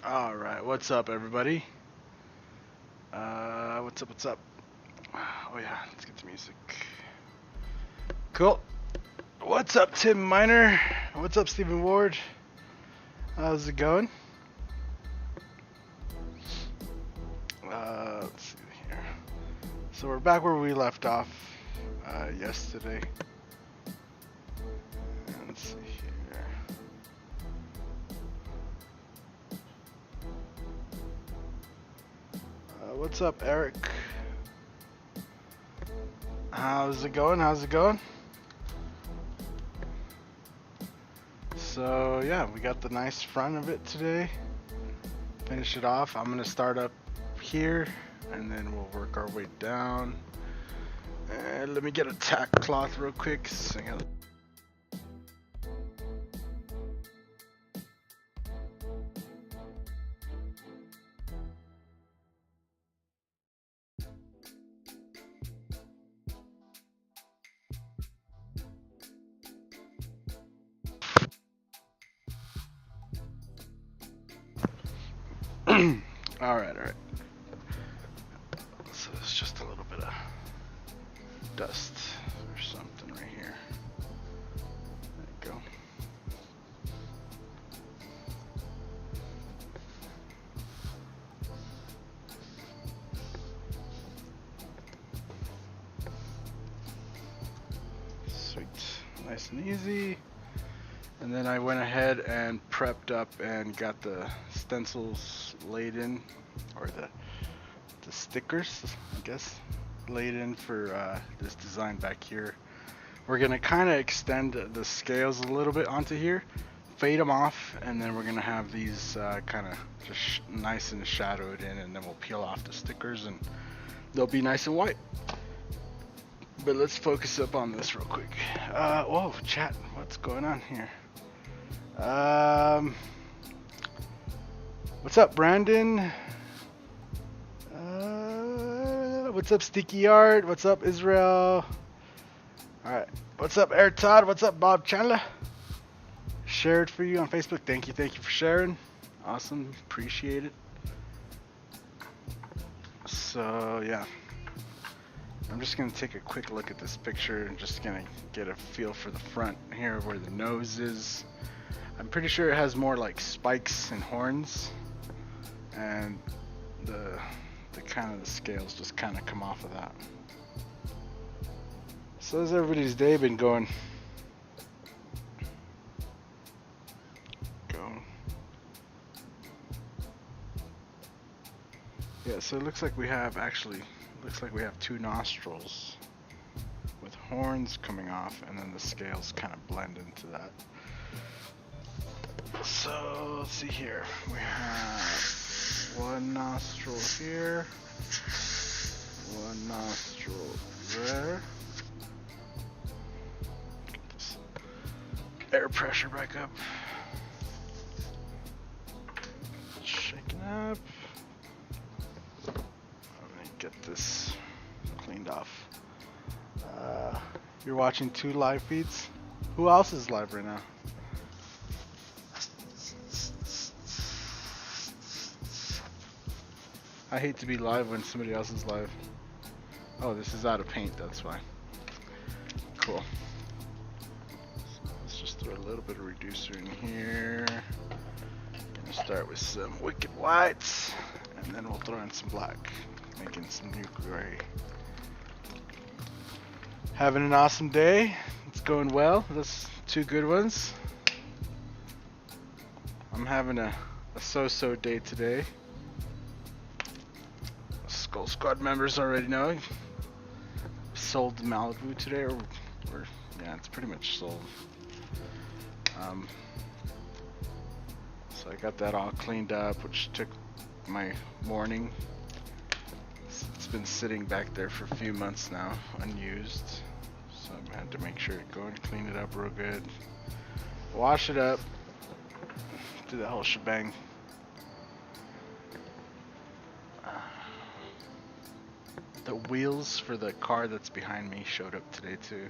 Alright, what's up everybody? What's up? Oh yeah, let's get to music. Cool. What's up Tim Miner? What's up Stephen Ward? How's it going? Let's see here. So we're back where we left off yesterday. Let's see here. What's up Eric? How's it going? So yeah, we got the nice front of it today. Finish it off. I'm gonna start up here and then we'll work our way down. And let me get a tack cloth real quick. So Alright. So it's just a little bit of dust or something right here. There you go. Sweet. Nice and easy. And then I went ahead and prepped up and got the stencils laid in, or the stickers, I guess, laid in for this design back here. We're gonna kind of extend the scales a little bit onto here, fade them off, and then we're gonna have these kind of just nice and shadowed in, and then we'll peel off the stickers and they'll be nice and white. But let's focus up on this real quick. Whoa, chat, what's going on here? What's up, Brandon? What's up, Sticky Art? What's up, Israel? Alright, what's up, Air Todd? What's up, Bob Chandler? Shared for you on Facebook. Thank you for sharing. Awesome, appreciate it. So, yeah. I'm just gonna take a quick look at this picture and just gonna get a feel for the front here where the nose is. I'm pretty sure it has more like spikes and horns, and the kind of the scales just kind of come off of that. So how's everybody's day been going? Yeah, so it looks like we have two nostrils with horns coming off, and then the scales kind of blend into that. So let's see here. We have one nostril here, one nostril there. Get this air pressure back up. Shaking up. Let me get this cleaned off. You're watching 2 live feeds? Who else is live right now? I hate to be live when somebody else is live. Oh, this is out of paint, that's why. Cool. So let's just throw a little bit of reducer in here. Gonna start with some Wicked Whites, and then we'll throw in some black, making some new gray. Having an awesome day. It's going well. That's 2 good ones. I'm having a so-so day today. Skull Squad members already know. Sold Malibu today, or yeah, it's pretty much sold. So I got that all cleaned up, which took my morning. It's been sitting back there for a few months now, unused. So I had to make sure to go and clean it up real good. Wash it up. Do the whole shebang. The wheels for the car that's behind me showed up today too.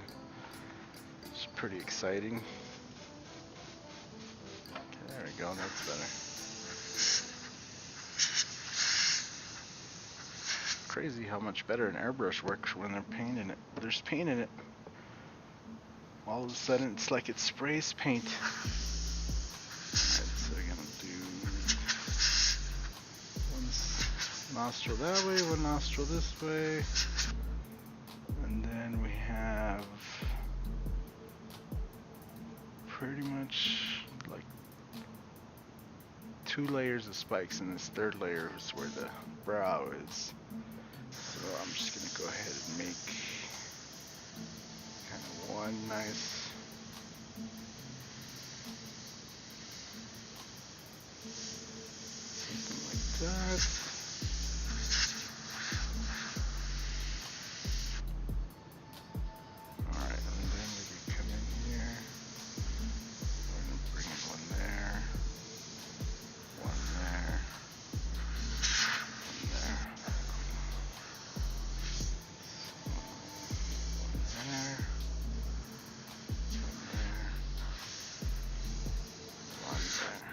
It's pretty exciting. Okay, there we go, that's better. crazy how much better an airbrush works when there's paint in it. All of a sudden, it's like it sprays paint. Alright, so we're gonna do one nostril that way, one nostril this way, and then we have pretty much like 2 layers of spikes, and this 3rd layer is where the brow is. So I'm just gonna go ahead and make kind of one nice something like that. Alright, and then we can come in here. We're gonna bring in one there. One there. One there. One there. One there.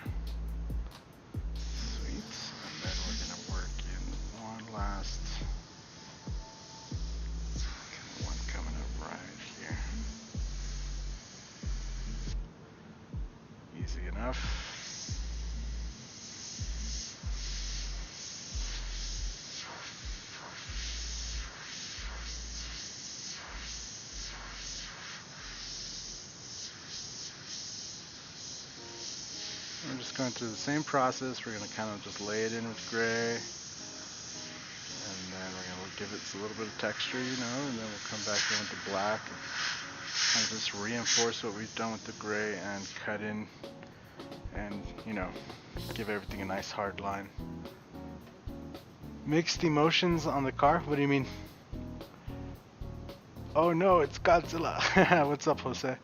Sweet. And then we're gonna work in one last one coming up right here. Easy enough. We're just going through the same process. We're going to kind of just lay it in with gray, and then we're going to give it a little bit of texture, you know, and then we'll come back in with the black and kind of just reinforce what we've done with the gray and cut in and, you know, give everything a nice hard line. Mixed emotions on the car? What do you mean? Oh no, it's Godzilla. What's up, Jose?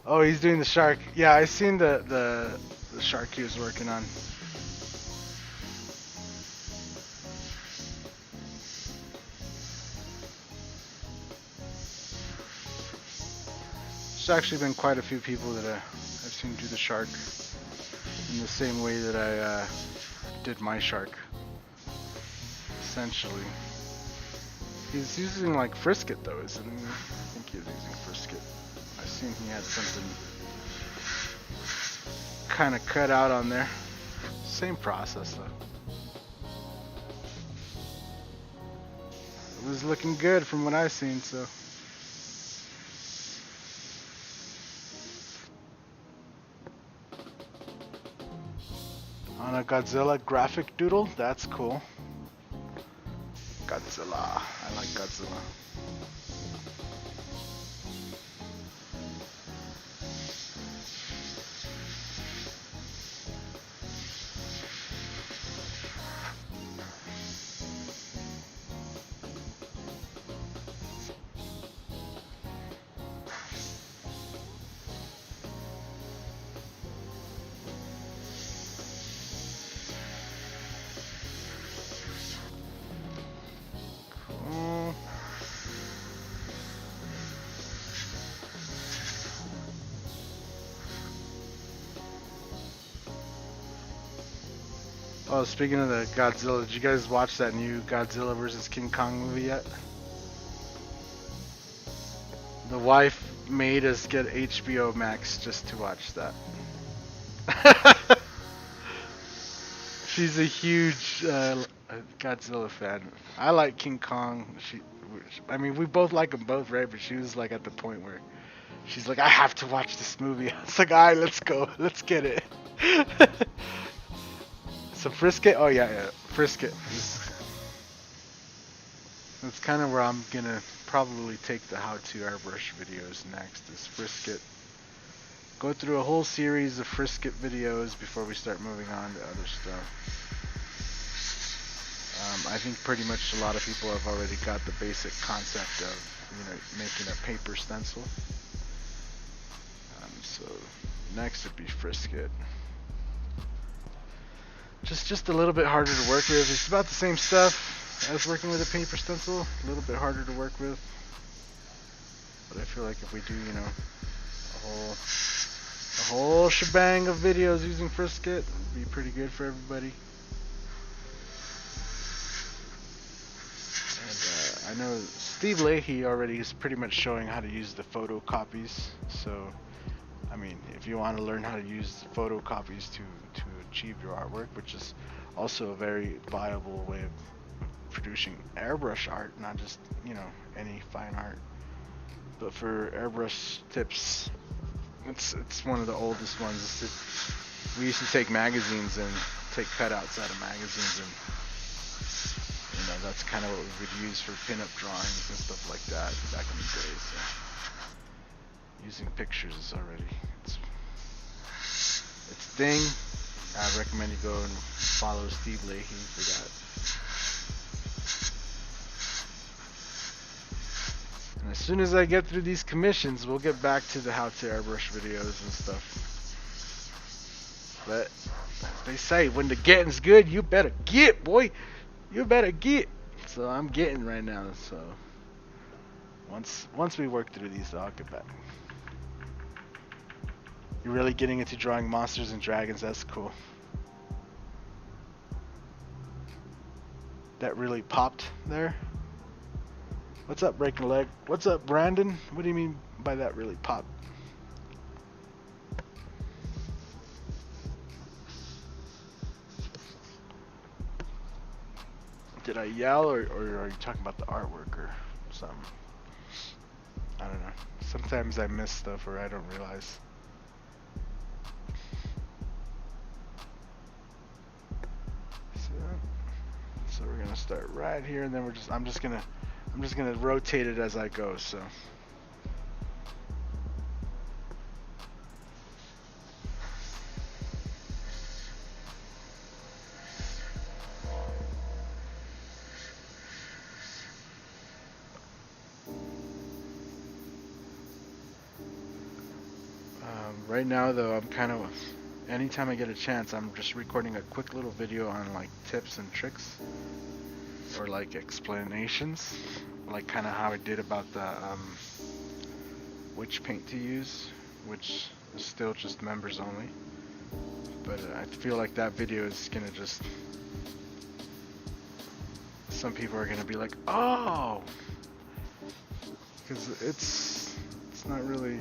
Oh, he's doing the shark. Yeah, I seen the shark he was working on. There's actually been quite a few people that I've seen do the shark in the same way that I did my shark. Essentially. He's using like frisket though, isn't he? I think he's using frisket. I seen he had something kind of cut out on there. Same process though. It was looking good from what I seen, so. On a Godzilla graphic doodle, that's cool. Godzilla, I like Godzilla. Oh, speaking of the Godzilla, did you guys watch that new Godzilla vs. King Kong movie yet? The wife made us get HBO Max just to watch that. She's a huge Godzilla fan. I like King Kong. I mean, we both like them both, right? But she was like at the point where she's like, I have to watch this movie. I was like, alright, let's go. Let's get it. So frisket? Oh yeah, frisket. That's kind of where I'm gonna probably take the how-to airbrush videos next, is frisket. Go through a whole series of frisket videos before we start moving on to other stuff. I think pretty much a lot of people have already got the basic concept of, you know, making a paper stencil. So next would be frisket. Just a little bit harder to work with. It's about the same stuff as working with a paper stencil, a little bit harder to work with. But I feel like if we do, you know, a whole shebang of videos using frisket, it'd be pretty good for everybody. I know Steve Leahy already is pretty much showing how to use the photocopies. So, I mean, if you want to learn how to use photocopies to achieve your artwork, which is also a very viable way of producing airbrush art, not just, you know, any fine art. But for airbrush tips, it's one of the oldest ones. We used to take magazines and take cutouts out of magazines, and you know, that's kind of what we would use for pinup drawings and stuff like that back in the day. So using pictures is already it's thing. I recommend you go and follow Steve Leahy for that. And as soon as I get through these commissions, we'll get back to the how to airbrush videos and stuff. But as they say, when the getting's good, you better get, boy. You better get. So I'm getting right now. So once we work through these, I'll get back. You're really getting into drawing monsters and dragons. That's cool. That really popped there. What's up, Breaking Leg? What's up, Brandon? What do you mean by that really popped? Did I yell, or are you talking about the artwork or something? I don't know. Sometimes I miss stuff or I don't realize. So we're gonna start right here, and then I'm just gonna rotate it as I go. So. Right now, though, I'm kind of, anytime I get a chance, I'm just recording a quick little video on like tips and tricks, or like explanations, like kind of how I did about the which paint to use, which is still just members only. But I feel like that video is gonna just, some people are gonna be like, oh, because it's not really.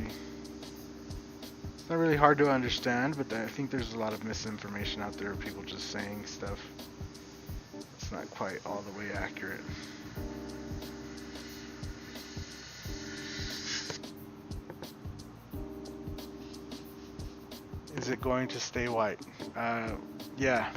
Not really hard to understand, but I think there's a lot of misinformation out there of people just saying stuff. It's not quite all the way accurate. Is it going to stay white? Yeah.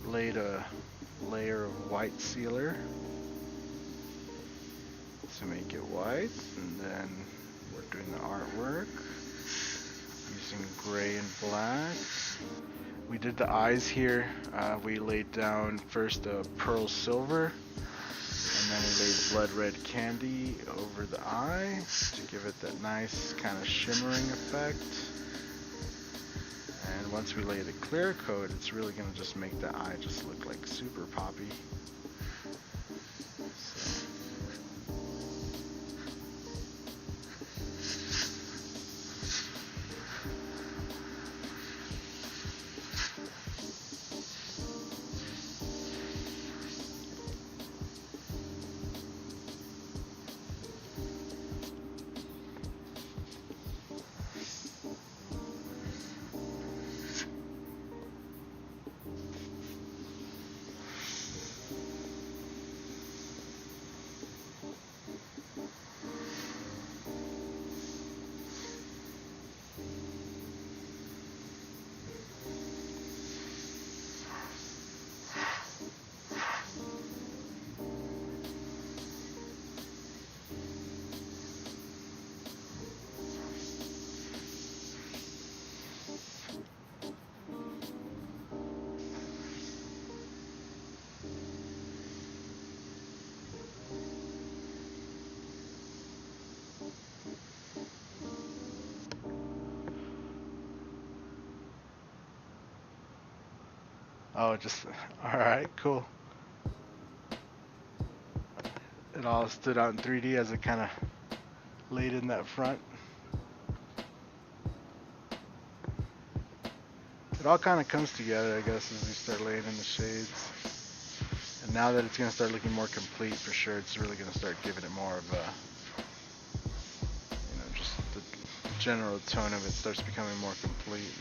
Laid a layer of white sealer to make it white, and then we're doing the artwork using gray and black. We did the eyes here. We laid down first a pearl silver, and then we laid blood red candy over the eye to give it that nice kind of shimmering effect. And once we lay the clear coat, it's really going to just make the eye just look like super poppy. Oh, just, alright, cool. it all stood out in 3D as it kind of laid in that front. It all kind of comes together, I guess, as we start laying in the shades. And now that it's going to start looking more complete, for sure, it's really going to start giving it more of a, just the general tone of it starts becoming more complete.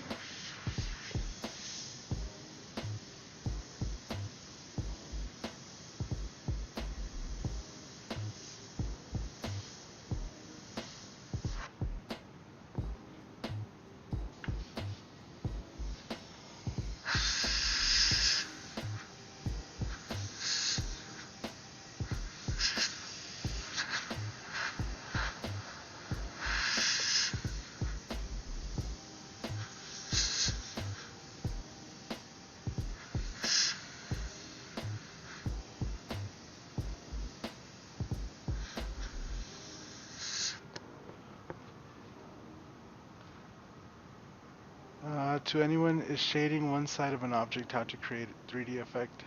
To anyone, is shading one side of an object how to create a 3D effect?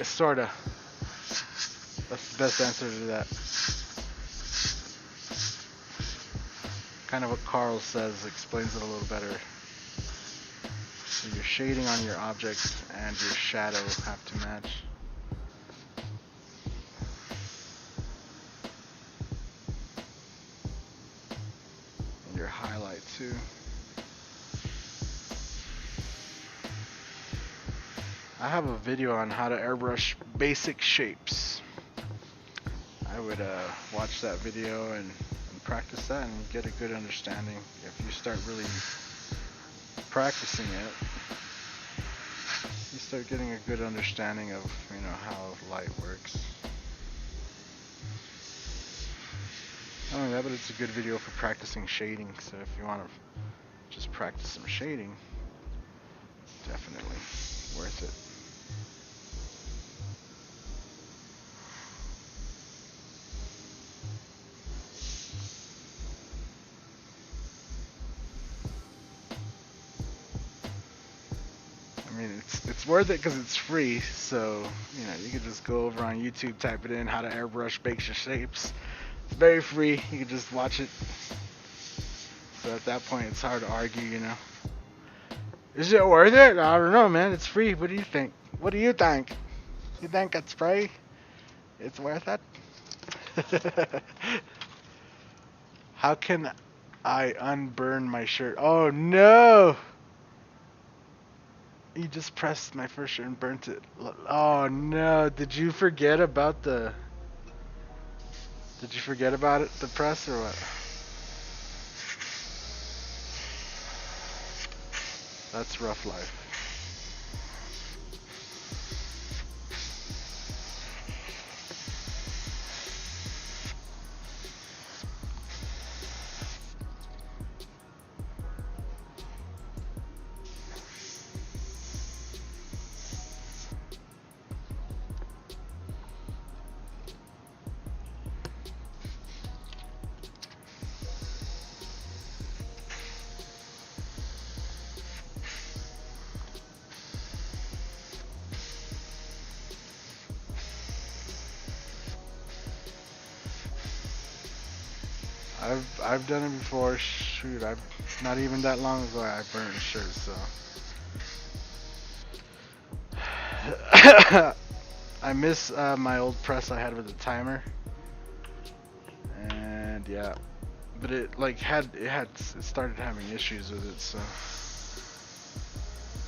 Sorta. That's the best answer to that. Kind of what Carl says explains it a little better. So your shading on your object and your shadow have to match. Your highlight too. I have a video on how to airbrush basic shapes. I would watch that video and practice that and get a good understanding. If you start really practicing it, you start getting a good understanding of how light works. Not only that, but it's a good video for practicing shading. So if you want to just practice some shading, it's definitely worth it. I mean, it's worth it because it's free. So you can just go over on YouTube, type it in, how to airbrush basic shapes. It's very free. You can just watch it. So at that point, it's hard to argue, Is it worth it? I don't know, man. It's free. What do you think? What do you think? You think it's free? It's worth it? How can I unburn my shirt? Oh, no! You just pressed my first shirt and burnt it. Oh, no. Did you forget about it, the press, or what? That's rough life. I've done it before. Shoot, not even that long ago I burned a shirt, so I miss my old press I had with the timer, and yeah, but it started having issues with it, so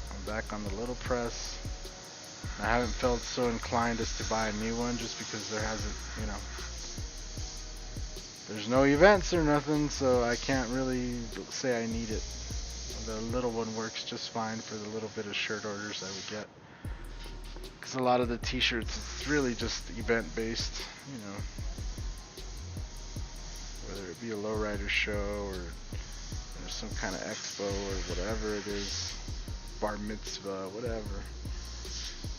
I'm back on the little press. I haven't felt so inclined as to buy a new one just because there hasn't, there's no events or nothing, so I can't really say I need it. The little one works just fine for the little bit of shirt orders I would get. Because a lot of the t-shirts, it's really just event based, whether it be a lowrider show or some kind of expo or whatever it is, bar mitzvah, whatever.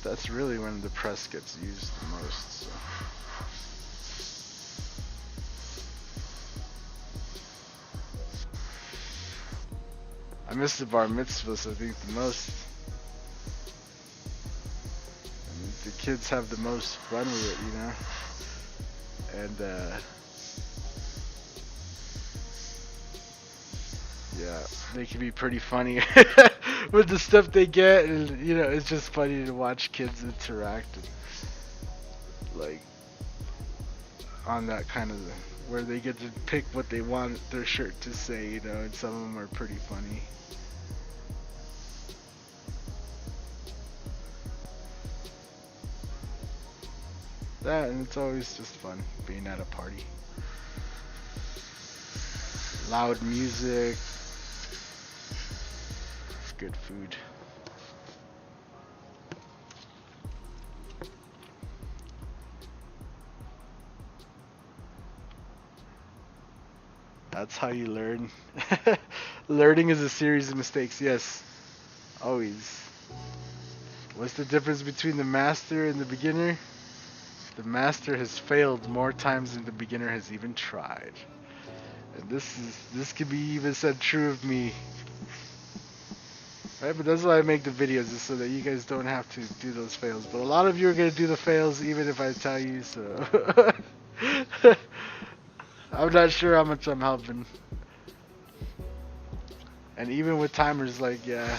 That's really when the press gets used the most. So. I miss the bar mitzvahs, I think, the most. kids have the most fun with it, you know? And yeah, they can be pretty funny with the stuff they get, and you know, it's just funny to watch kids interact and, like, on that kind of where they get to pick what they want their shirt to say, you know, and some of them are pretty funny. That, and it's always just fun being at a party. Loud music, good food. That's how you learn. Learning is a series of mistakes, yes. Always. What's the difference between the master and the beginner? The master has failed more times than the beginner has even tried. And this could be even said true of me. Right, but that's why I make the videos, is so that you guys don't have to do those fails. But a lot of you are gonna do the fails even if I tell you, so I'm not sure how much I'm helping. And even with timers, like, yeah.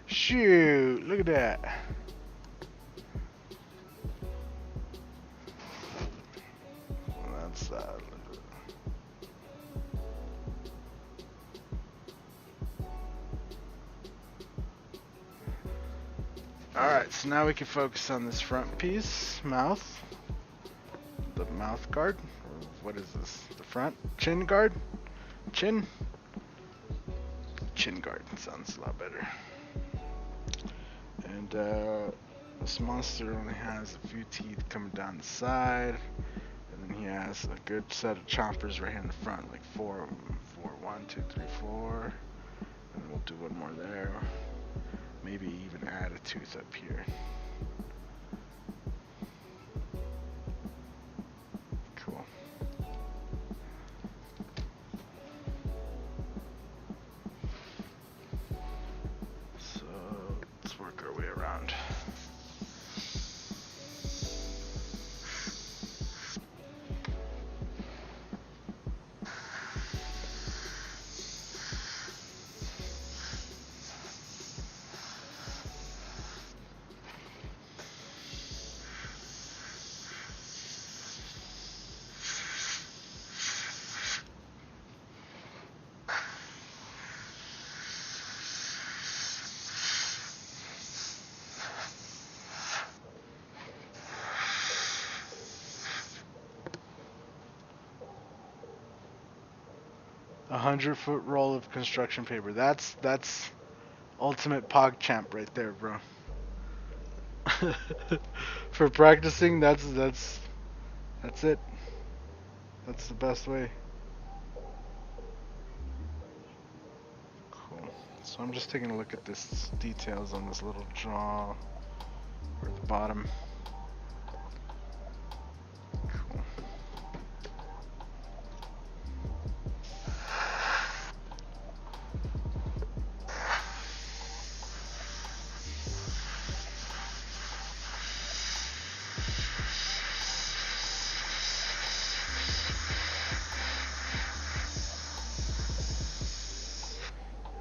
Shoot, look at that. That's Alright, so now we can focus on this front piece, mouth. The mouth guard. Or what is this? The front chin guard? Chin? Chin guard sounds a lot better. And this monster only has a few teeth coming down the side, and then he has a good set of chompers right here in the front, like four of them. 1, 2, 3, 4, and we'll do one more there. Maybe even add a tooth up here. Cool. So let's work our way around. A 100-foot roll of construction paper. That's ultimate PogChamp right there, bro. For practicing, that's it. That's the best way. Cool. So I'm just taking a look at this details on this little jaw or the bottom. Cool.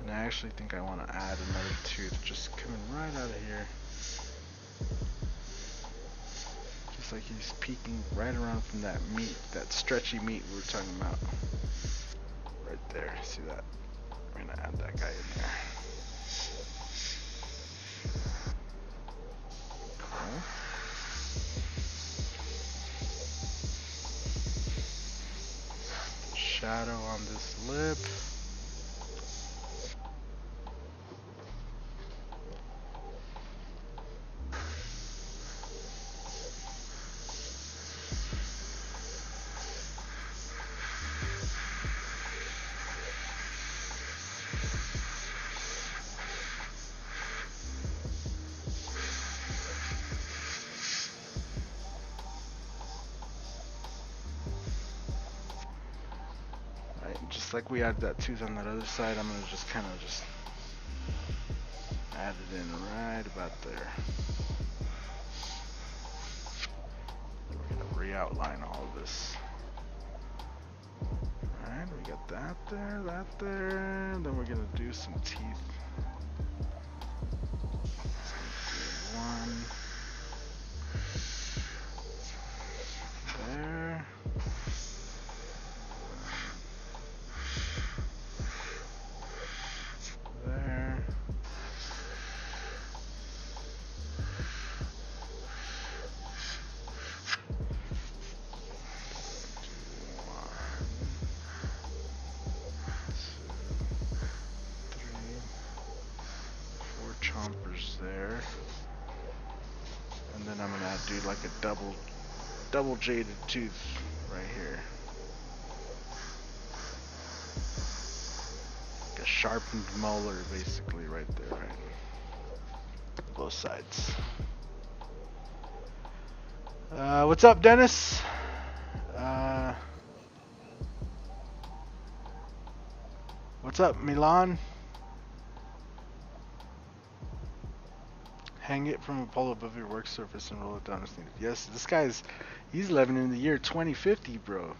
I actually think I want to add another tooth just coming right out of here. looks like he's peeking right around from that meat, that stretchy meat we were talking about. Right there, see that? I'm gonna add that guy in there. Cool. Shadow on this lip. Just like we added that tooth on that other side, I'm gonna just kind of just add it in right about there. We're gonna re-outline all of this. Alright, we got that there, then we're gonna do some teeth. One there. There. Chompers there, and then I'm gonna do like a double jaded tooth right here, like a sharpened molar basically right there, right? Both sides. What's up, Dennis? What's up, Milan? Hang it from a pole above your work surface and roll it down as needed. Yes, this guy's, he's living in the year 2050, bro.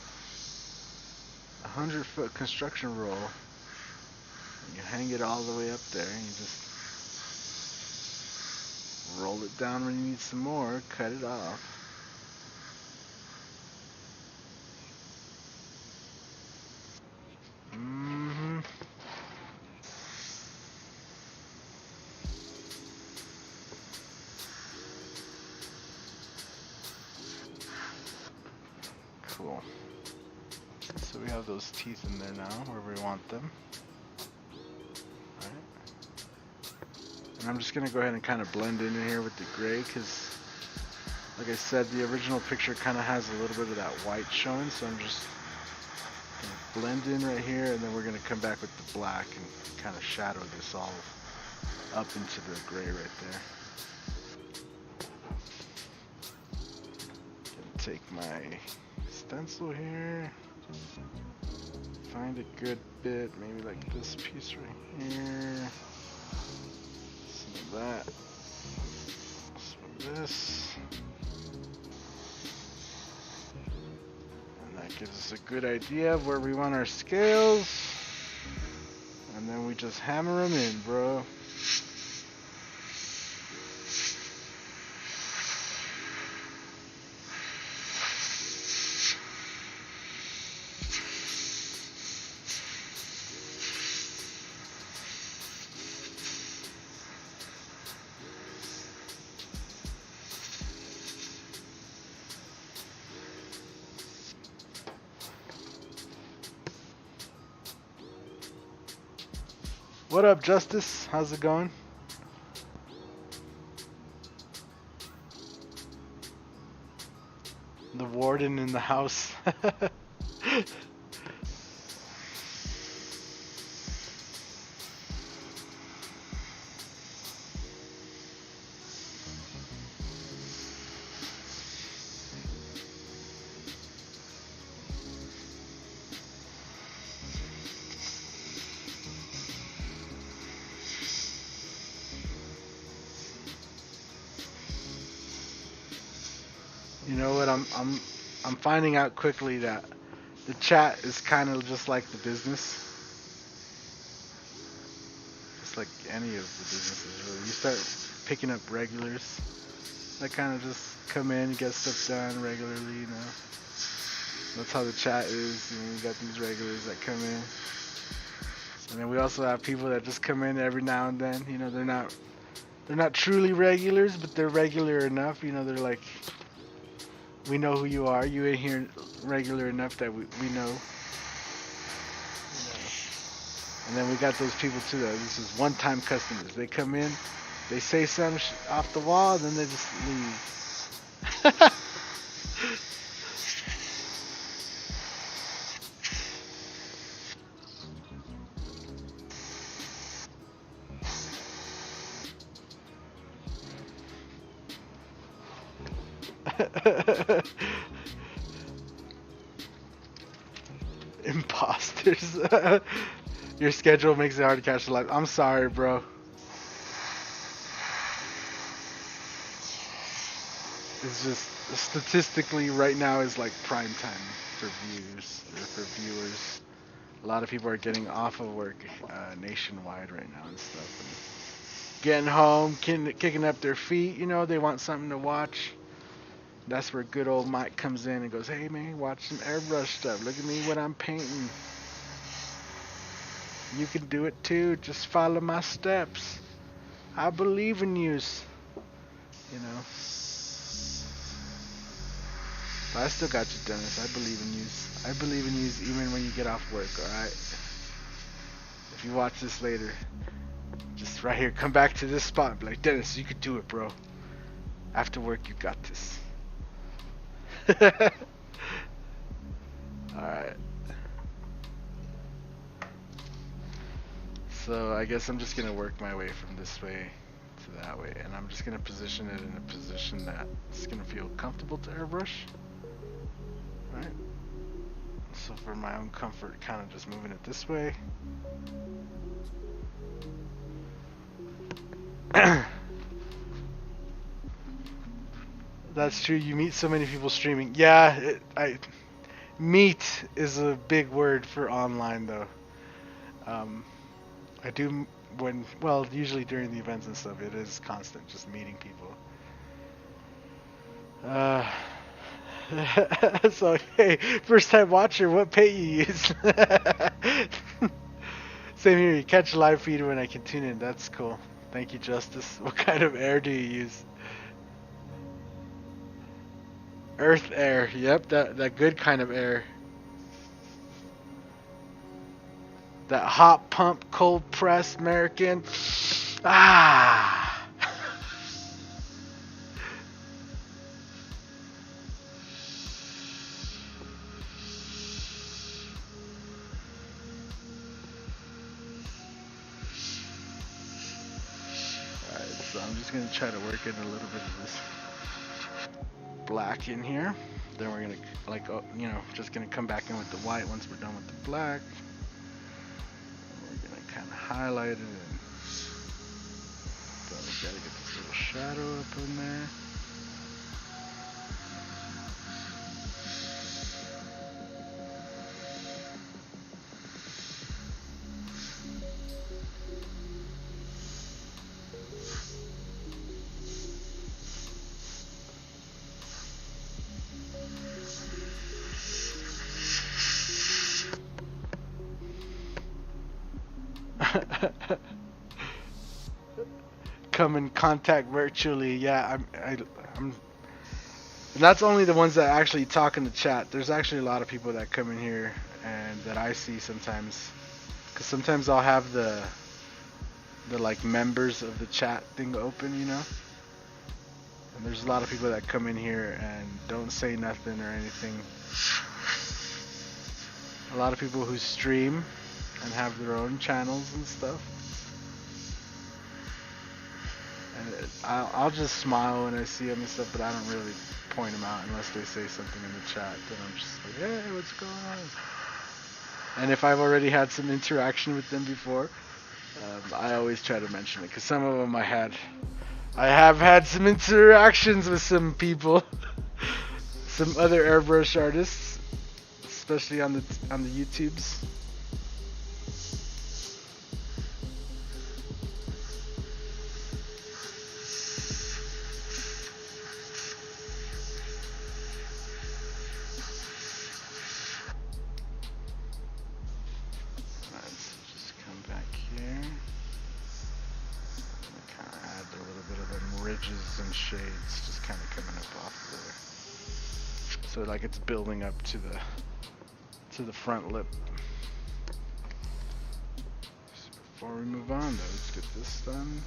100-foot construction roll. You hang it all the way up there and you just roll it down when you need some more, cut it off. Cool. So we have those teeth in there now where we want them. Alright. And I'm just going to go ahead and kind of blend in here with the gray because, like I said, the original picture kind of has a little bit of that white showing. So I'm just going to blend in right here, and then we're going to come back with the black and kind of shadow this all up into the gray right there. Gonna take my stencil here, find a good bit, maybe like this piece right here, some of that, some of this, and that gives us a good idea of where we want our scales, and then we just hammer them in, bro. What up, Justice? How's it going? The warden in the house. You know what? I'm finding out quickly that the chat is kind of just like the business, just like any of the businesses really. You start picking up regulars, that kind of just come in, get stuff done regularly, you know. That's how the chat is. You know, you got these regulars that come in. And then we also have people that just come in every now and then. You know, they're not truly regulars, but they're regular enough. You know, they're like, we know who you are. You in here regular enough that we know. You know. And then we got those people too. This is one-time customers. They come in, they say something off the wall, then they just leave. Imposters. Your schedule makes it hard to catch the live. I'm sorry, bro. It's just statistically right now is like prime time for views or for viewers. A lot of people are getting off of work nationwide right now and stuff. And getting home, kicking up their feet. You know, they want something to watch. That's where good old Mike comes in and goes, hey man, watch some airbrush stuff. Look at me, what I'm painting. You can do it too. Just follow my steps. I believe in yous. You know. But I still got you, Dennis. I believe in yous. I believe in yous even when you get off work, alright? If you watch this later, just right here, come back to this spot and be like, Dennis, you could do it, bro. After work, you got this. Alright. So I guess I'm just gonna work my way from this way to that way, and I'm just gonna position it in a position that's gonna feel comfortable to airbrush. Right? So for my own comfort, kind of just moving it this way. That's true. You meet so many people streaming. Yeah, meet is a big word for online, though. I do usually during the events and stuff, it is constant, just meeting people. So hey, first time watcher, what paint you use? Same here. You catch a live feed when I can tune in. That's cool. Thank you, Justice. What kind of air do you use? Earth air. Yep, that good kind of air. That hot pump, cold press American. Ah. Alright, so I'm just gonna try to work in a little bit of this black in here. Then we're gonna just gonna come back in with the white once we're done with the black. We're gonna kind of highlight it, and so we gotta get this little shadow up in there. Come in contact virtually. Yeah, I'm and that's only the ones that actually talk in the chat. There's actually a lot of people that come in here and that I see sometimes, because sometimes I'll have the like members of the chat thing open, you know, and there's a lot of people that come in here and don't say nothing or anything. A lot of people who stream and have their own channels and stuff. And I'll just smile when I see them and stuff, but I don't really point them out unless they say something in the chat. Then I'm just like, hey, what's going on? And if I've already had some interaction with them before, I always try to mention it, because some of them I have had some interactions with some people, some other airbrush artists, especially on the YouTubes. edges and shades just kind of coming up off there. So like it's building up to the front lip. So before we move on though, let's get this done.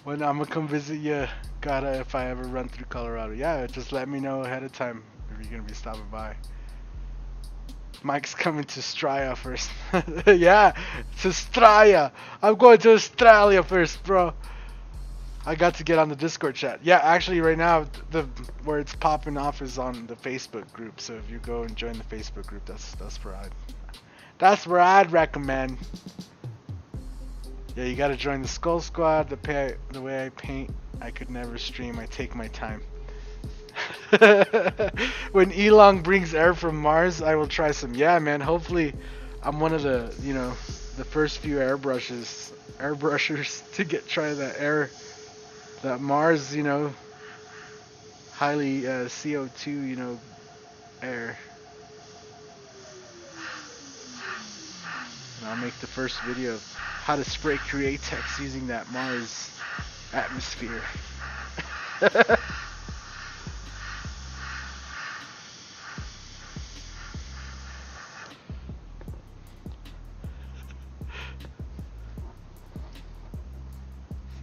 When I'm gonna come visit you, gotta, if I ever run through Colorado. Yeah, just let me know ahead of time if you're gonna be stopping by. Mike's coming to Australia first. Yeah, to Australia. I'm going to Australia first, bro. I got to get on the Discord chat. Yeah, actually right now the where it's popping off is on the Facebook group. So if you go and join the Facebook group, that's where I'd recommend. Yeah, you gotta join the Skull Squad. The way I paint, I could never stream. I take my time. When Elon brings air from Mars, I will try some. Yeah, man. Hopefully, I'm one of the the first few airbrushers to try that Mars highly CO2 air. And I'll make the first video of how to spray Createx using that Mars atmosphere. So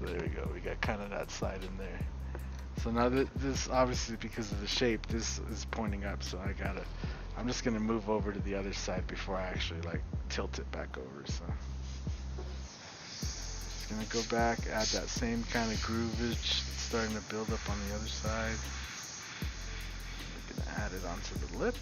there we go, we got kind of that side in there. So now this obviously because of the shape, this is pointing up, so I'm just gonna move over to the other side before I actually like tilt it back over. So just gonna go back, add that same kind of groovage that's starting to build up on the other side. We're gonna add it onto the lip.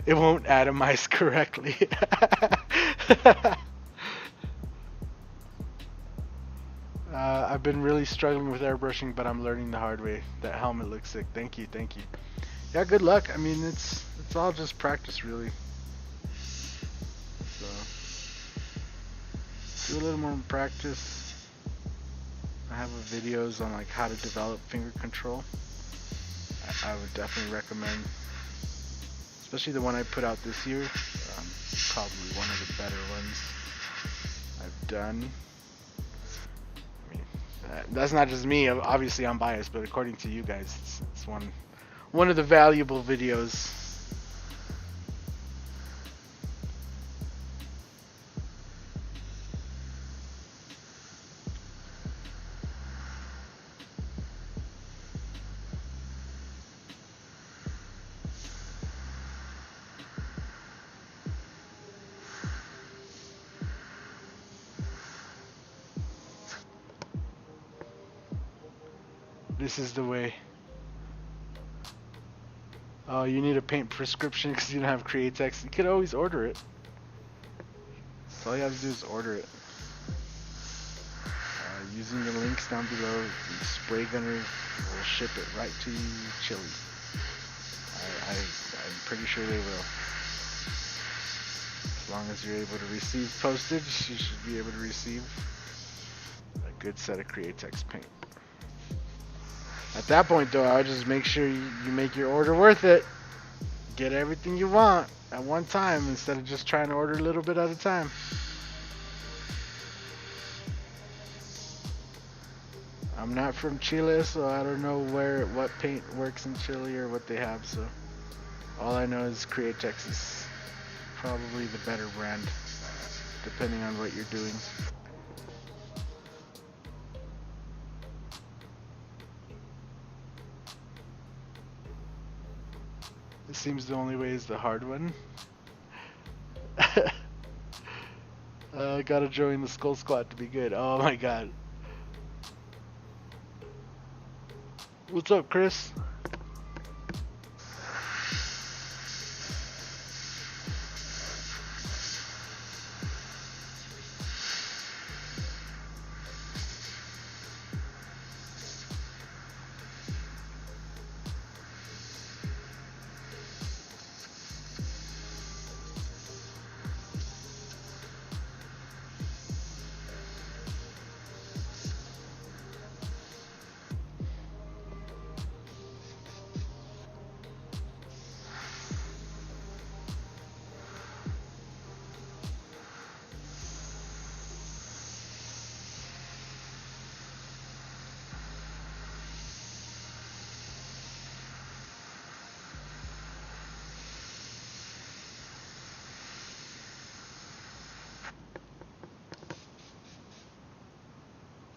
It won't atomize correctly. I've been really struggling with airbrushing, but I'm learning the hard way. That helmet looks sick. Thank you, thank you. Yeah, good luck. I mean, it's all just practice, really. So do a little more practice. I have videos on like how to develop finger control. I would definitely recommend. Especially the one I put out this year, probably one of the better ones I've done. I mean, that's not just me. Obviously, I'm biased, but according to you guys, it's one of the valuable videos. This is the way. Oh, you need a paint prescription because you don't have Createx. You could always order it. So all you have to do is order it. Using the links down below, the spray gunners will ship it right to you, Chile. I'm pretty sure they will. As long as you're able to receive postage, you should be able to receive a good set of Createx paint. At that point though, I would just make sure you make your order worth it. Get everything you want at one time instead of just trying to order a little bit at a time. I'm not from Chile, so I don't know what paint works in Chile or what they have, so all I know is Createx is probably the better brand, depending on what you're doing. It seems the only way is the hard one. Gotta join the Skull Squad to be good. Oh my god. What's up, Chris?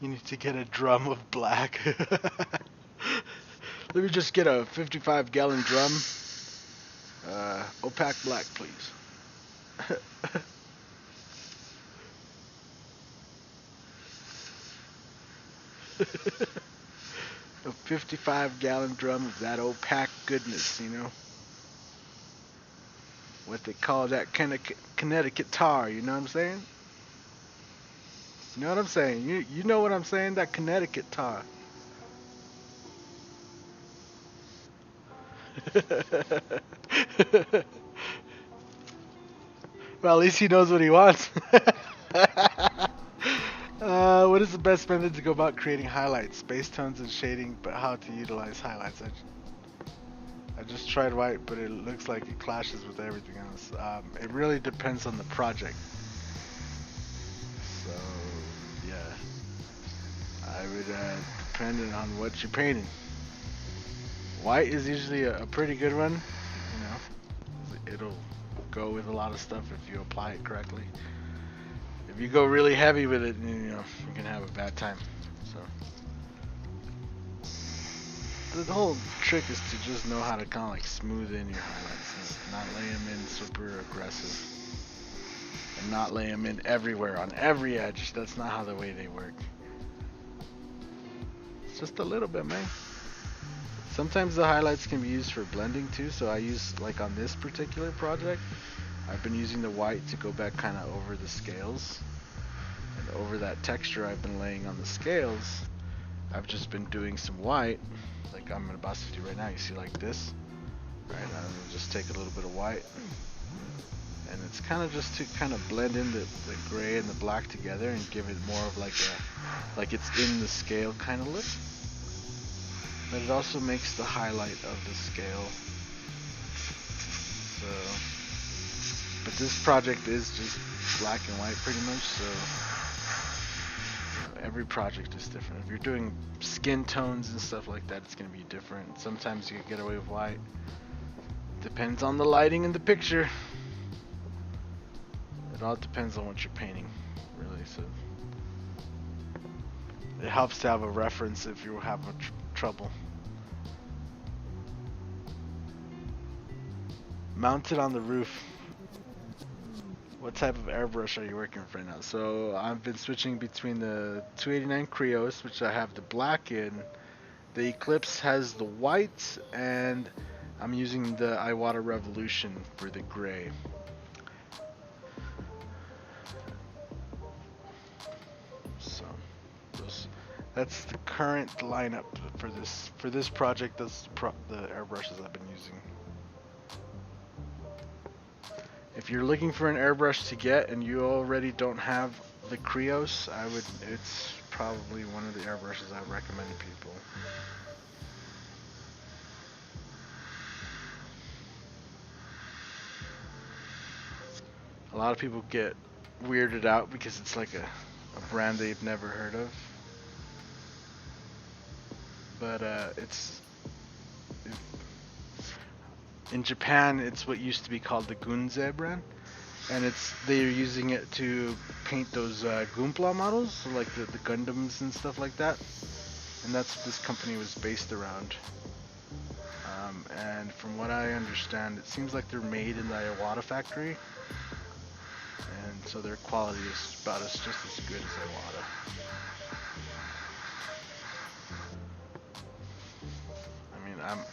You need to get a drum of black. Let me just get a 55-gallon drum. Opaque black, please. A 55-gallon drum of that opaque goodness, you know? What they call that kind of Connecticut tar, you know what I'm saying? You know what I'm saying? You know what I'm saying? That Connecticut tar. Well, at least he knows what he wants. What is the best method to go about creating highlights, base tones, and shading, but how to utilize highlights? I just tried white, but it looks like it clashes with everything else. It really depends on the project. So, yeah. I would depend on what you're painting. White is usually a pretty good one. You know, it'll go with a lot of stuff if you apply it correctly. If you go really heavy with it, you know, you can have a bad time. So the whole trick is to just know how to kind of like smooth in your highlights, and not lay them in super aggressive, and not lay them in everywhere on every edge. That's not how the way they work. It's just a little bit, man. Sometimes the highlights can be used for blending too. So I use, like on this particular project, I've been using the white to go back kind of over the scales, and over that texture I've been laying on the scales, I've just been doing some white, like I'm about to do right now. You see, like this, right? I'll just take a little bit of white, and it's kind of just to kind of blend in the gray and the black together and give it more of like it's in the scale kind of look. But it also makes the highlight of the scale. So, but this project is just black and white pretty much, so every project is different. If you're doing skin tones and stuff like that, it's going to be different. Sometimes you can get away with white. Depends on the lighting in the picture. It all depends on what you're painting, really. So it helps to have a reference if you have trouble. Mounted on the roof. What type of airbrush are you working with right now? So I've been switching between the 289 Krios, which I have the black in. The Eclipse has the white, and I'm using the Iwata Revolution for the gray. So that's the current lineup for this project. That's the airbrushes I've been using. If you're looking for an airbrush to get and you already don't have the Krios, it's probably one of the airbrushes I recommend to people. A lot of people get weirded out because it's like a brand they've never heard of. But in Japan, it's what used to be called the Gunze brand, and they're using it to paint those Gunpla models, so like the Gundams and stuff like that, and that's what this company was based around. And from what I understand, it seems like they're made in the Iwata factory, and so their quality is about just as good as Iwata.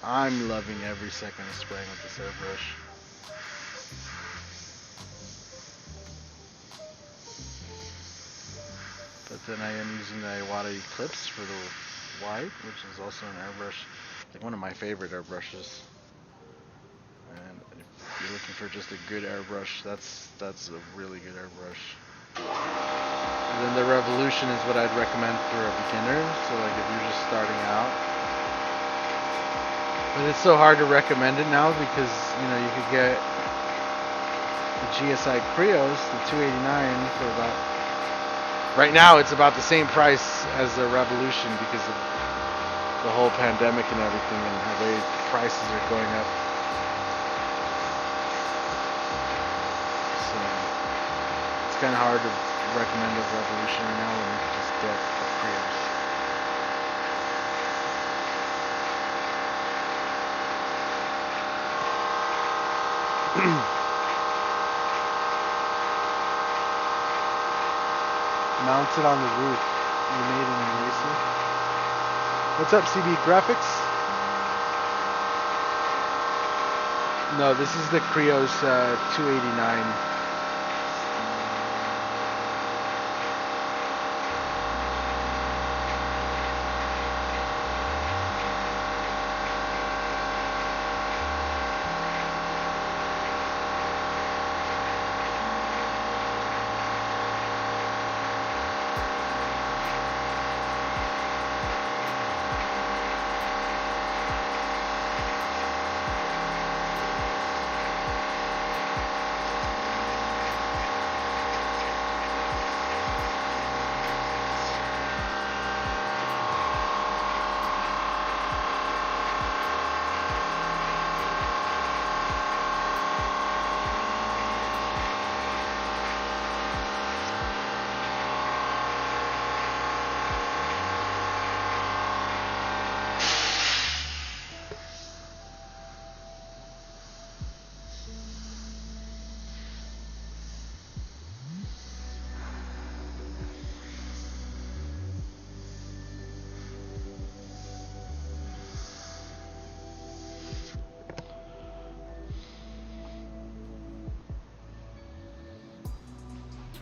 I'm loving every second of spraying with this airbrush. But then I am using the Iwata Eclipse for the white, which is also an airbrush, like one of my favorite airbrushes. And if you're looking for just a good airbrush, that's a really good airbrush. And then the Revolution is what I'd recommend for a beginner. So like if you're just starting out. But it's so hard to recommend it now because, you know, you could get the GSI Creos, the 289 for about, right now it's about the same price as the Revolution because of the whole pandemic and everything and how the prices are going up. So it's kind of hard to recommend a Revolution right now when you can just get the Creos. Mounted on the roof. You made an eraser. What's up, CB Graphics? No, this is the Creos 289.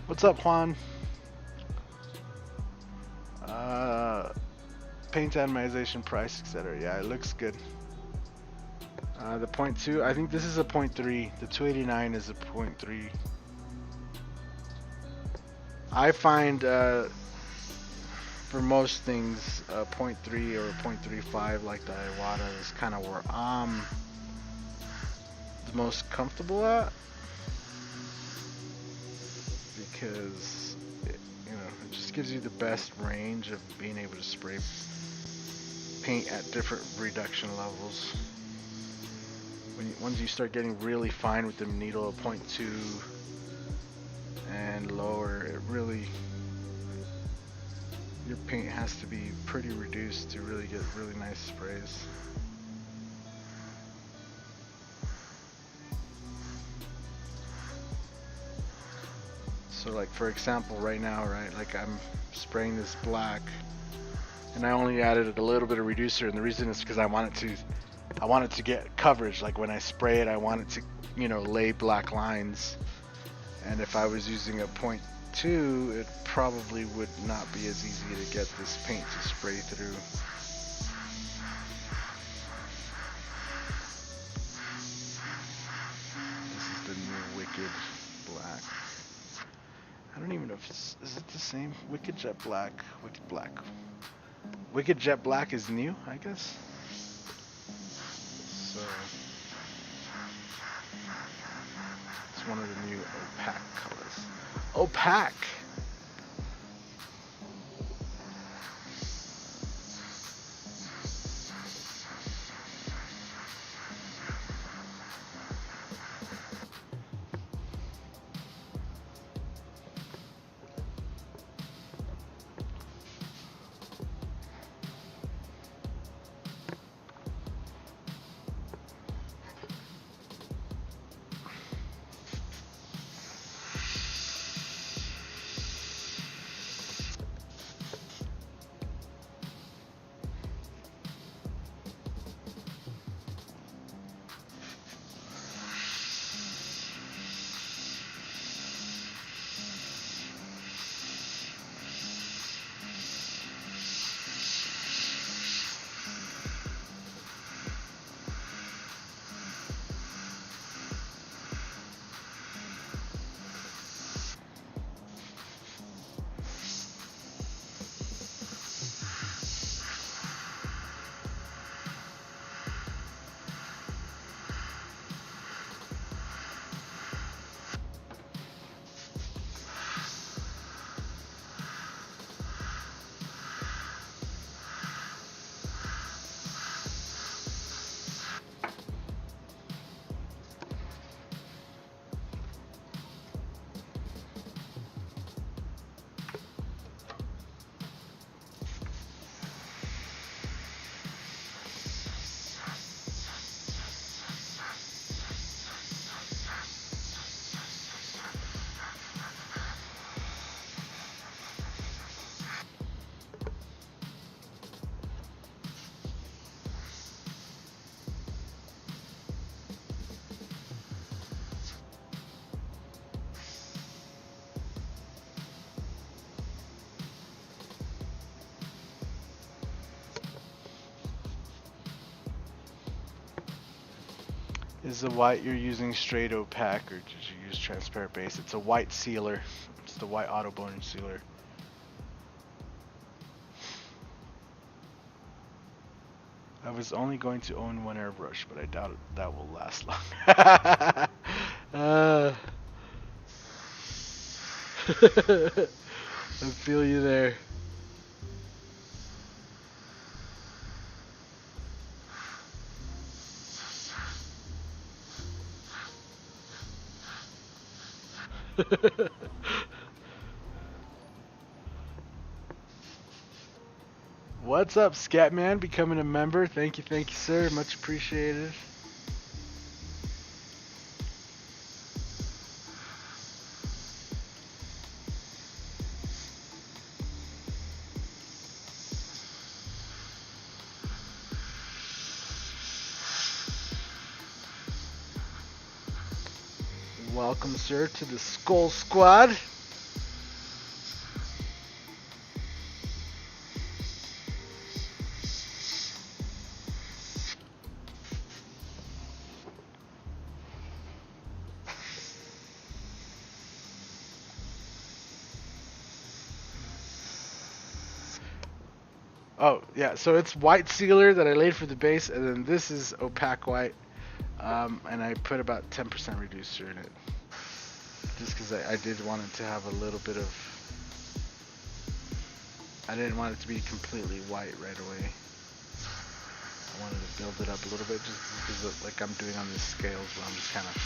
What's up, Juan? Paint atomization price, etc. Yeah, it looks good. The 0.2, I think this is a 0.3. The 289 is a 0.3. I find for most things, 0.3 or 0.35 like the Iwata is kind of where I'm the most comfortable at. Because it just gives you the best range of being able to spray paint at different reduction levels. Once you start getting really fine with the needle of 0.2 and lower, it really, your paint has to be pretty reduced to really get really nice sprays. So like for example right now, right, like I'm spraying this black and I only added a little bit of reducer, and the reason is because I want it to get coverage. Like when I spray it, I want it to, lay black lines. And if I was using a 0.2, it probably would not be as easy to get this paint to spray through. This is the new Wicked Black. I don't even know if is it the same? Wicked Jet Black. Wicked Black. Wicked Jet Black is new, I guess. So it's one of the new opaque colors. Opaque! Is the white you're using straight opaque, or did you use transparent base? It's a white sealer. It's the white auto boner sealer. I was only going to own one airbrush, but I doubt that will last long. I feel you there. What's up, Scatman? Becoming a member. Thank you, sir. Much appreciated. Welcome, sir, to the Skull Squad. Oh, yeah, so it's white sealer that I laid for the base, and then this is opaque white, and I put about 10% reducer in it. Just because I did want it to have a little bit of... I didn't want it to be completely white right away. I wanted to build it up a little bit, just because of, like I'm doing on these scales, where I'm just kind of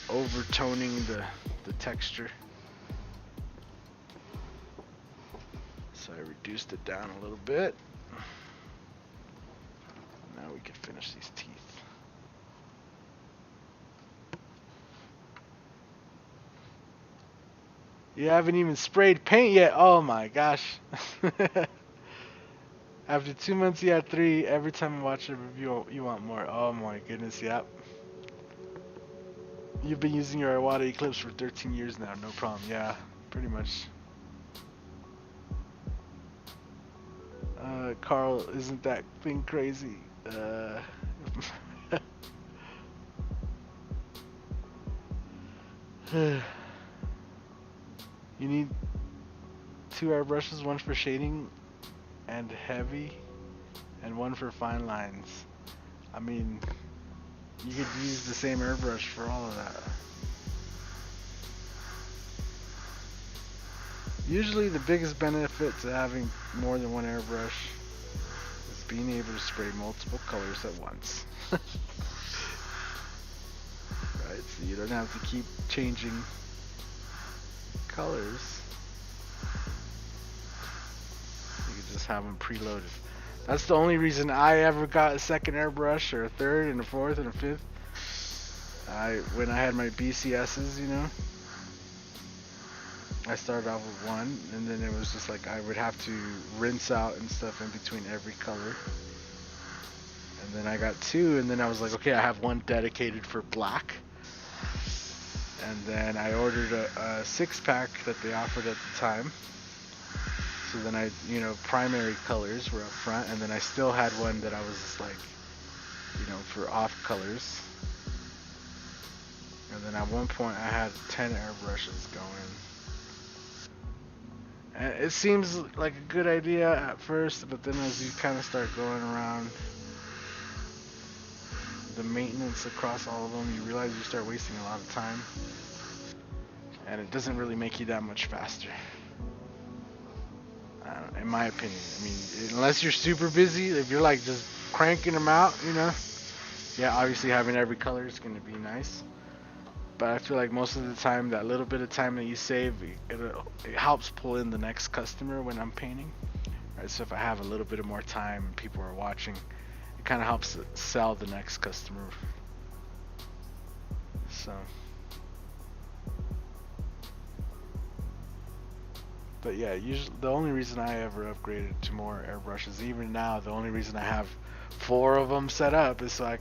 overtoning the texture. So I reduced it down a little bit. Now we can finish these teeth. You haven't even sprayed paint yet. Oh my gosh. After 2 months, you had 3. Every time I watch a review, you want more. Oh my goodness, yep. You've been using your Iwata Eclipse for 13 years now, no problem. Yeah, pretty much. Carl, isn't that thing crazy? You need 2 airbrushes, one for shading and heavy, and one for fine lines. I mean, you could use the same airbrush for all of that. Usually the biggest benefit to having more than one airbrush is being able to spray multiple colors at once. Right, so you don't have to keep changing colors. You can just have them preloaded. That's the only reason I ever got a second airbrush, or a third, and a fourth, and a fifth. When I had my BCSs, you know, I started off with one, and then it was just like I would have to rinse out and stuff in between every color. And then I got 2, and then I was like, okay, I have one dedicated for black. And then I ordered a 6-pack that they offered at the time. So then primary colors were up front, and then I still had one that I was just like, for off colors. And then at one point I had 10 airbrushes going. And it seems like a good idea at first, but then as you kind of start going around the maintenance across all of them, you realize you start wasting a lot of time. And it doesn't really make you that much faster. In my opinion. I mean, unless you're super busy, if you're like just cranking them out, yeah, obviously having every color is going to be nice. But I feel like most of the time, that little bit of time that you save, it helps pull in the next customer when I'm painting. Right, so if I have a little bit of more time and people are watching, it kind of helps sell the next customer. So. But yeah, usually the only reason I ever upgraded to more airbrushes, even now, the only reason I have 4 of them set up is so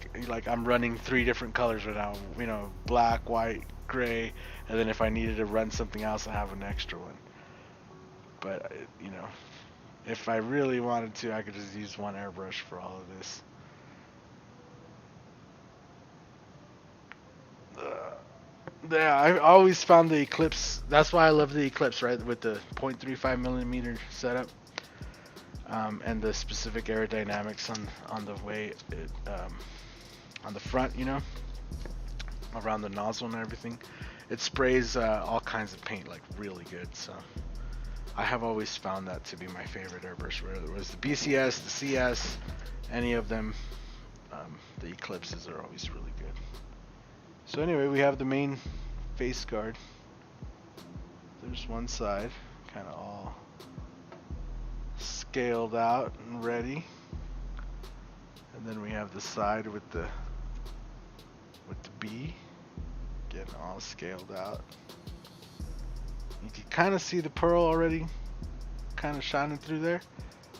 I'm running 3 different colors right now. Black, white, gray, and then if I needed to run something else, I have an extra one. But if I really wanted to, I could just use one airbrush for all of this. Yeah, I've always found the Eclipse. That's why I love the Eclipse, right? With the 0.35 millimeter setup, and the specific aerodynamics on the way it on the front, you know, around the nozzle and everything. It sprays all kinds of paint like really good. So I have always found that to be my favorite airbrush. Whether it was the BCS, the CS, any of them, the Eclipses are always really good. So anyway, we have the main face guard. There's one side, kind of all scaled out and ready, and then we have the side with the B, getting all scaled out. You can kind of see the pearl already, kind of shining through there.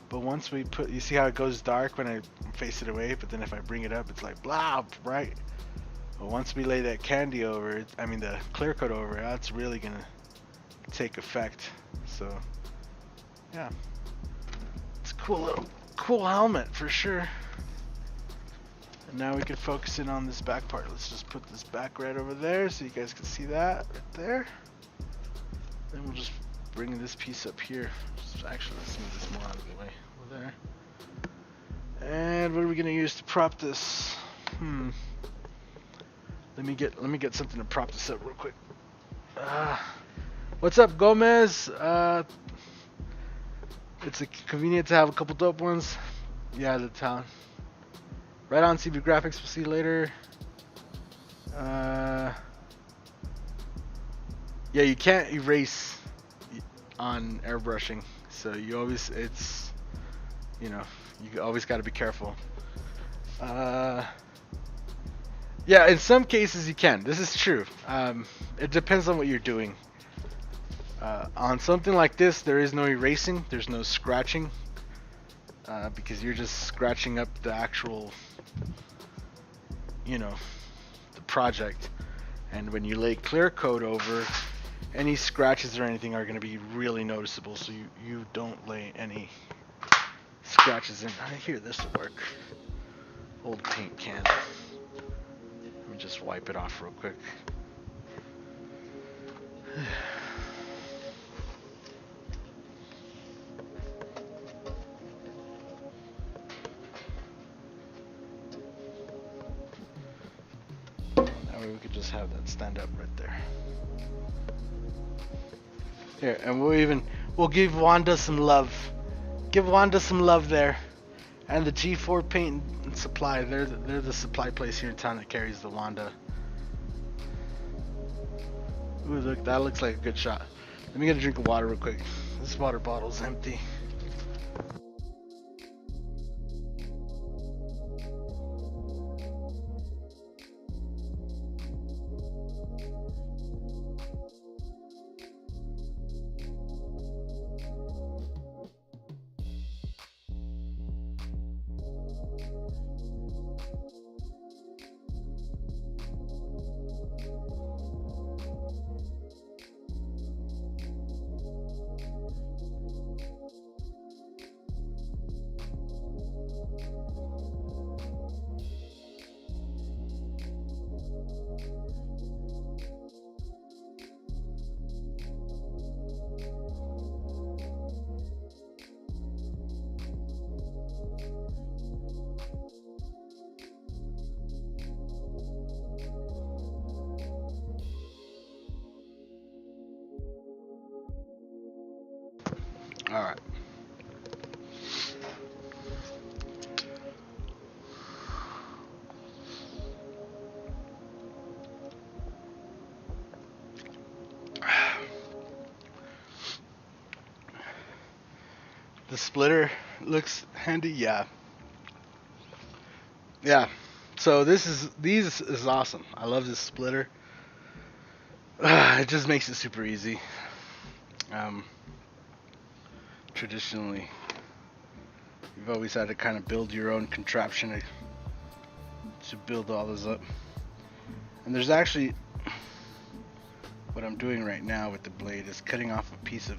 But once we put, you see how it goes dark when I face it away, but then if I bring it up, it's like blah, right? But once we lay that candy over it, I mean the clear coat over it, that's really gonna take effect. So yeah, it's a cool helmet for sure. And now we can focus in on this back part. Let's just put this back right over there so you guys can see that right there. Then we'll just bring this piece up here. Actually, let's move this more out of the way. Over there. And what are we gonna use to prop this? Let me get something to prop this up real quick. What's up, Gomez? It's convenient to have a couple dope ones. Yeah, the town. Right on, CB Graphics. We'll see you later. Yeah, you can't erase on airbrushing, so you always, it's, you know, you always got to be careful. Yeah, in some cases you can. This is true. It depends on what you're doing. On something like this, there is no erasing. There's no scratching, because you're just scratching up the actual, you know, the project. And when you lay clear coat over, any scratches or anything are going to be really noticeable. So you don't lay any scratches in. I hear this will work. Old paint can. Let me just wipe it off real quick. That way we could just have that stand up right there. Here, and we'll give Wanda some love. Give Wanda some love there. And the G4 Paint and Supply, they're the supply place here in town that carries the Wanda. Ooh, look, that looks like a good shot. Let me get a drink of water real quick. This water bottle's empty. All right. The splitter looks handy, yeah. Yeah. So these is awesome. I love this splitter. It just makes it super easy. Traditionally, you've always had to kind of build your own contraption to build all this up. And there's actually, what I'm doing right now with the blade is cutting off a piece of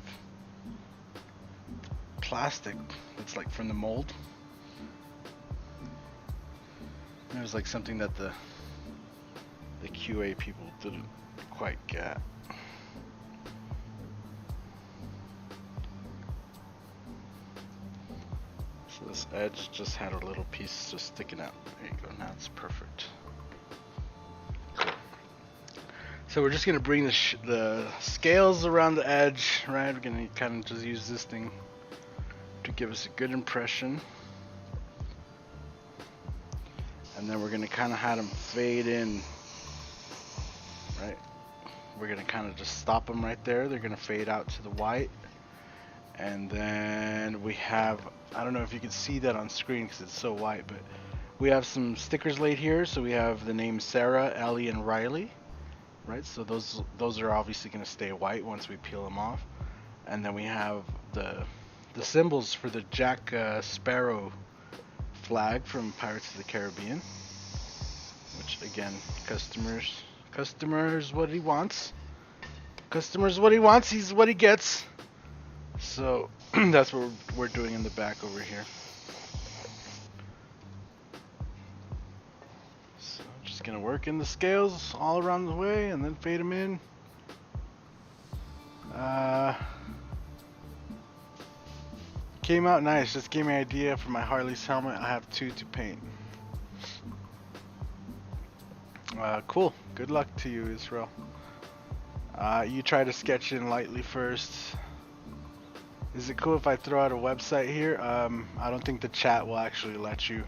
plastic that's like from the mold. And it was like something that the the QA people didn't quite get. So this edge just had a little piece just sticking out. There you go, now it's perfect. Cool. So we're just gonna bring the scales around the edge, right? We're gonna kind of just use this thing to give us a good impression. And then we're gonna kind of have them fade in, right? We're gonna kind of just stop them right there. They're gonna fade out to the white. And then we have, I don't know if you can see that on screen because it's so white, but we have some stickers laid here. So we have the names Sarah, Ellie, and Riley, right? So those are obviously gonna stay white once we peel them off. And then we have the symbols for the Jack Sparrow flag from Pirates of the Caribbean, which again, customers what he wants. Customer's what he wants, he's what he gets. So that's what we're doing in the back over here. So I'm just gonna work in the scales all around the way and then fade them in. Came out nice, just gave me an idea for my Harley's helmet. I have 2 to paint. Cool, good luck to you, Israel. You try to sketch in lightly first. Is it cool if I throw out a website here? I don't think the chat will actually let you.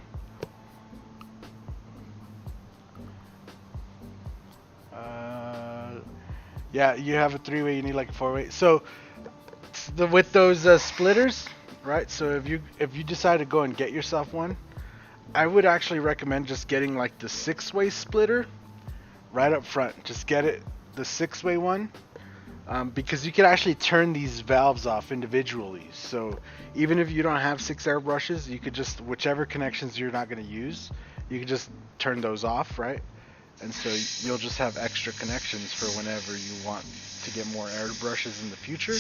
Yeah, you have a 3-way, you need like a 4-way. So with those splitters, right? So if you decide to go and get yourself one, I would actually recommend just getting like the 6-way splitter right up front. Just get it, the 6-way one. Because you can actually turn these valves off individually. So even if you don't have 6 airbrushes, you could just, whichever connections you're not going to use, you can just turn those off, right? And so you'll just have extra connections for whenever you want to get more airbrushes in the future.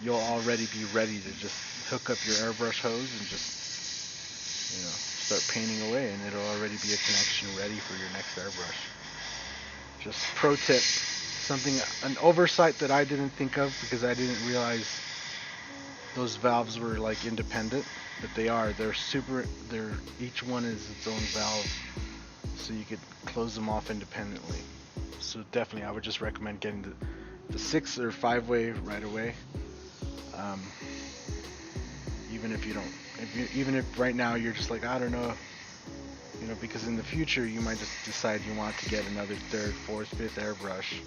You'll already be ready to just hook up your airbrush hose and just, you know, start painting away, and it'll already be a connection ready for your next airbrush. Just pro tip. Something, an oversight that I didn't think of because I didn't realize those valves were like independent, but they are. They're each one is its own valve, so you could close them off independently. So definitely, I would just recommend getting the 6 or 5-way right away. Even if you don't, even if right now you're just like, I don't know. You know, because in the future you might just decide you want to get another 3rd, 4th, 5th airbrush,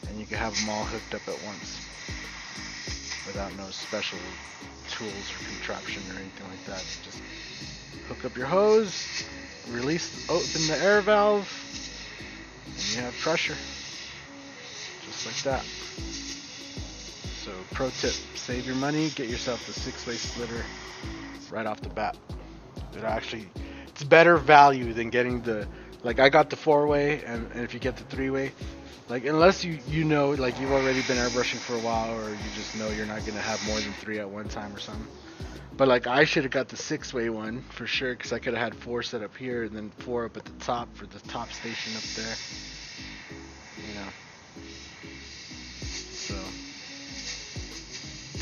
and you can have them all hooked up at once without no special tools or contraption or anything like that. Just hook up your hose, open the air valve, and you have pressure, just like that. So pro tip, save your money, get yourself the 6-way splitter right off the bat. It's better value than getting like I got the 4-way, and if you get the 3-way, like unless you know, like you've already been airbrushing for a while, or you just know you're not gonna have more than 3 at one time or something. But like I should have got the 6-way one for sure, because I could have had 4 set up here and then 4 up at the top for the top station up there. You know. So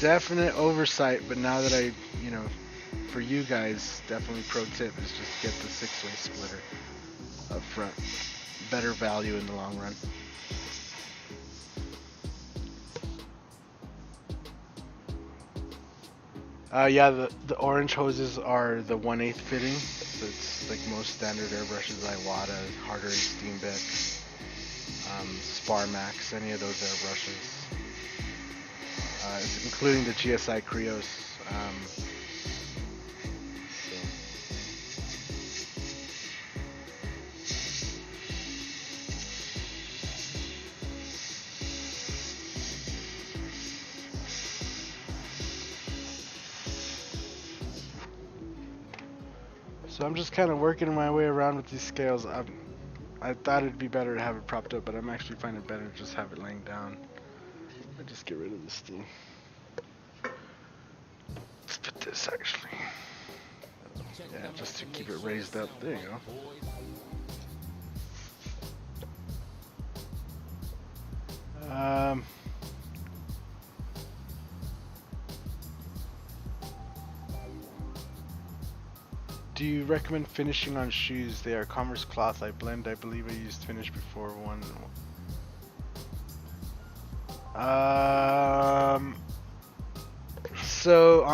definite oversight, but now that I, you know, for you guys, definitely pro tip is just get the 6-way splitter up front. Better value in the long run. Yeah, the orange hoses are the 1/8 fitting, so it's like most standard airbrushes, Iwata, Harder Steenbeck, Sparmax, any of those airbrushes, including the GSI Krios. So I'm just kind of working my way around with these scales. I thought it'd be better to have it propped up, but I'm actually finding it better to just have it laying down. Let me just get rid of this thing. Let's put this actually. Yeah, just to keep it raised up. There you go. do you recommend finishing on shoes? They are Converse cloth. I blend. I believe I used finish before one. So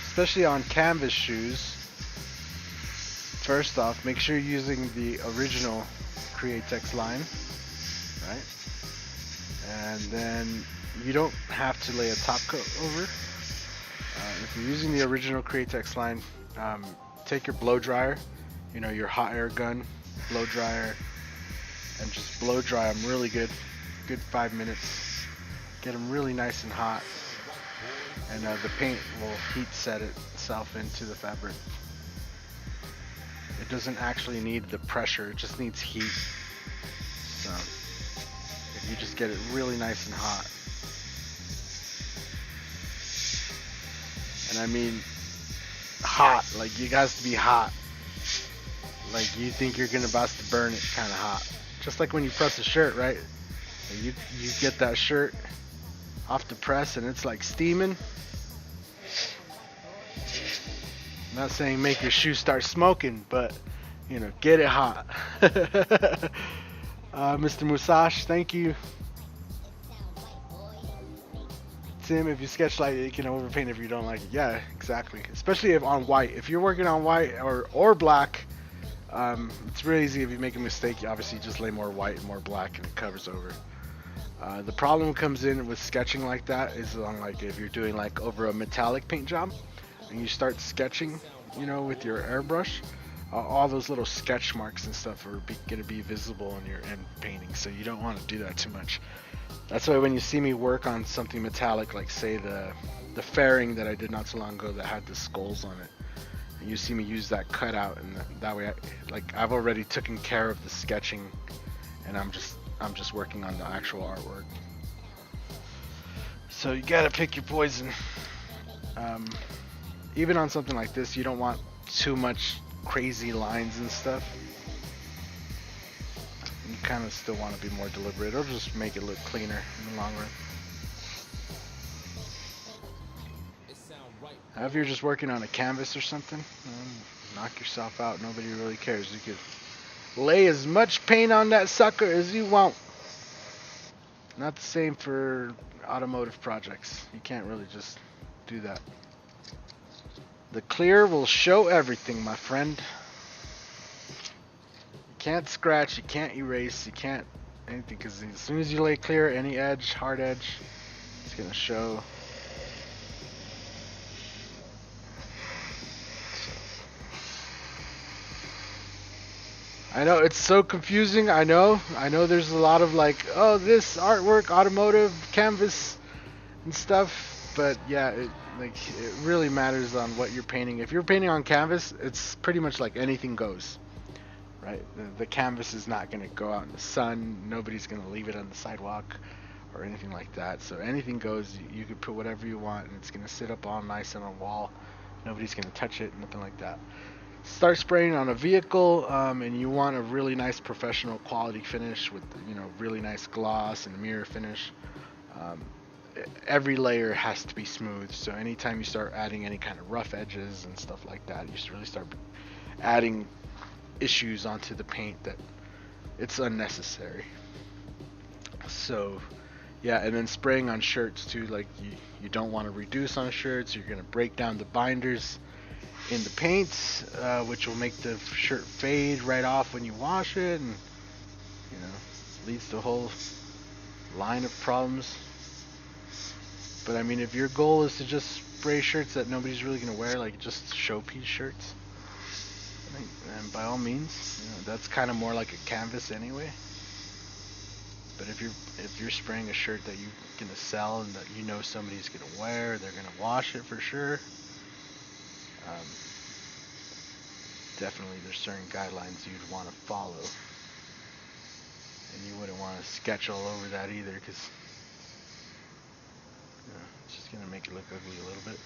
especially on canvas shoes, first off, make sure you're using the original Createx line, right? And then you don't have to lay a top coat over. If you're using the original Createx line, take your blow dryer, your hot air gun, blow dryer, and just blow dry them really good 5 minutes. Get them really nice and hot, and the paint will heat set itself into the fabric. It doesn't actually need the pressure, it just needs heat. So if you just get it really nice and hot, and I mean hot, like it has to be hot, like you think you're about to burn it kind of hot, just like when you press a shirt, right? You get that shirt off the press and it's like steaming. I'm not saying make your shoe start smoking, but get it hot. Mr. Musash, thank you. Tim, if you sketch light, you can overpaint if you don't like it. Yeah, exactly. Especially if on white. If you're working on white or black, it's really easy. If you make a mistake, you obviously just lay more white and more black and it covers over. The problem comes in with sketching like that is on like if you're doing like over a metallic paint job and you start sketching, with your airbrush, all those little sketch marks and stuff are going to be visible in your end painting, so you don't want to do that too much. That's why when you see me work on something metallic, like say the fairing that I did not so long ago that had the skulls on it, and you see me use that cutout, and that way I've already taken care of the sketching, and I'm just working on the actual artwork. So you gotta pick your poison. Even on something like this, you don't want too much crazy lines and stuff. You kind of still want to be more deliberate. It'll just make it look cleaner in the long run. If you're just working on a canvas or something, knock yourself out. Nobody really cares. You could lay as much paint on that sucker as you want. Not the same for automotive projects. You can't really just do that. The clear will show everything, my friend. You can't scratch, you can't erase, you can't anything, because as soon as you lay clear, any edge, hard edge, it's gonna show. I know it's so confusing. I know there's a lot of like, oh, this artwork, automotive, canvas, and stuff. But yeah, it really matters on what you're painting. If you're painting on canvas, it's pretty much like anything goes, right? The canvas is not going to go out in the sun. Nobody's going to leave it on the sidewalk or anything like that. So anything goes. You could put whatever you want, and it's going to sit up all nice on a wall. Nobody's going to touch it, nothing like that. Start spraying on a vehicle, and you want a really nice professional quality finish with really nice gloss and mirror finish. Every layer has to be smooth, so anytime you start adding any kind of rough edges and stuff like that, you just really start adding issues onto the paint that it's unnecessary. So yeah, and then spraying on shirts too, like you don't want to reduce on shirts. You're going to break down the binders in the paint, which will make the shirt fade right off when you wash it, and leads to a whole line of problems. But I mean, if your goal is to just spray shirts that nobody's really going to wear, like just showpiece shirts, and by all means, that's kind of more like a canvas anyway. But if you're spraying a shirt that you're going to sell and that somebody's going to wear, they're going to wash it for sure, definitely there's certain guidelines you'd want to follow. And you wouldn't want to sketch all over that either, because it's just going to make it look ugly a little bit.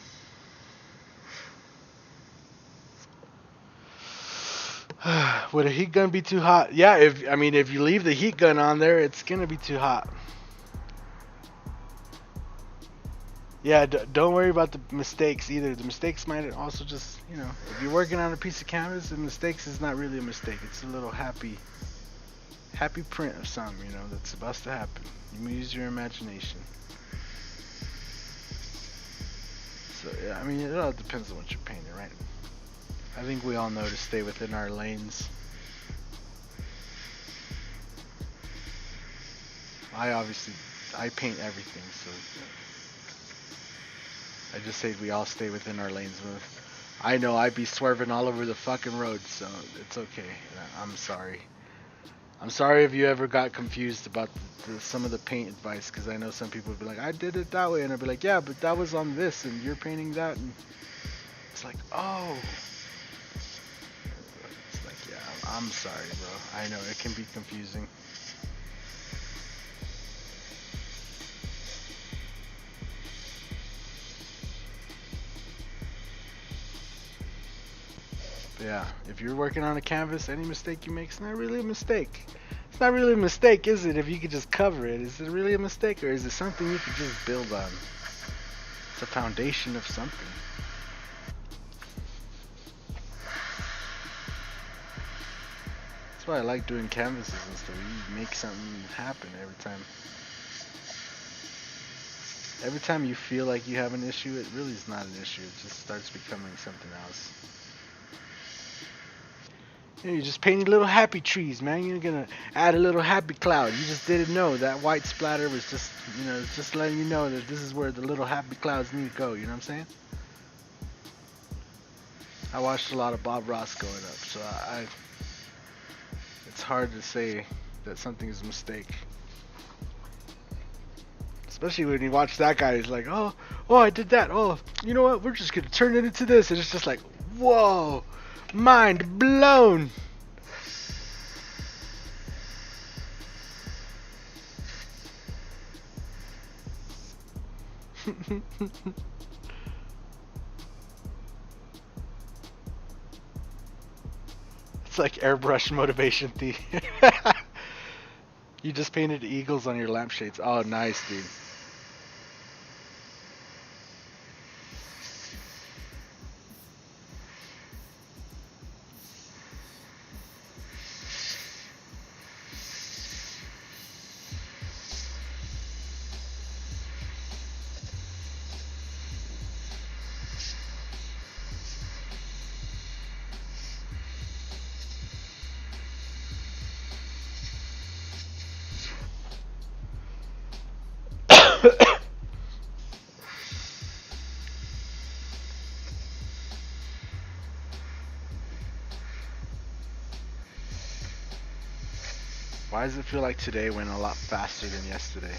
Would a heat gun be too hot? Yeah, if you leave the heat gun on there, it's going to be too hot. Yeah, don't worry about the mistakes either. The mistakes might also just, you know, if you're working on a piece of canvas, the mistakes is not really a mistake. It's a little happy print of something, you know, that's about to happen. You use your imagination. So yeah, I mean, it all depends on what you're painting, right? I think we all know to stay within our lanes. I paint everything, so I just say we all stay within our lanes. I know I'd be swerving all over the fucking road, so it's okay. I'm sorry. I'm sorry if you ever got confused about some of the paint advice, because I know some people would be like, I did it that way, and I'd be like, yeah, but that was on this, and you're painting that, and it's like, oh. It's like, yeah, I'm sorry, bro. I know it can be confusing. But yeah, if you're working on a canvas, any mistake you make, it's not really a mistake. It's not really a mistake, is it? If you could just cover it, is it really a mistake, or is it something you could just build on? It's a foundation of something. That's why I like doing canvases and stuff. You make something happen every time. Every time you feel like you have an issue, it really is not an issue. It just starts becoming something else. You're just painting little happy trees, man. You're gonna add a little happy cloud. You just didn't know that white splatter was just, you know, it's just letting you know that this is where the little happy clouds need to go. You know what I'm saying? I watched a lot of Bob Ross growing up, so it's hard to say that something is a mistake. Especially when you watch that guy, he's like, oh, I did that. Oh, you know what? We're just gonna turn it into this, and it's just like, whoa, mind blown. It's like airbrush motivation theme. You just painted eagles on your lampshades. Oh, nice, dude. Why does it feel like today went a lot faster than yesterday?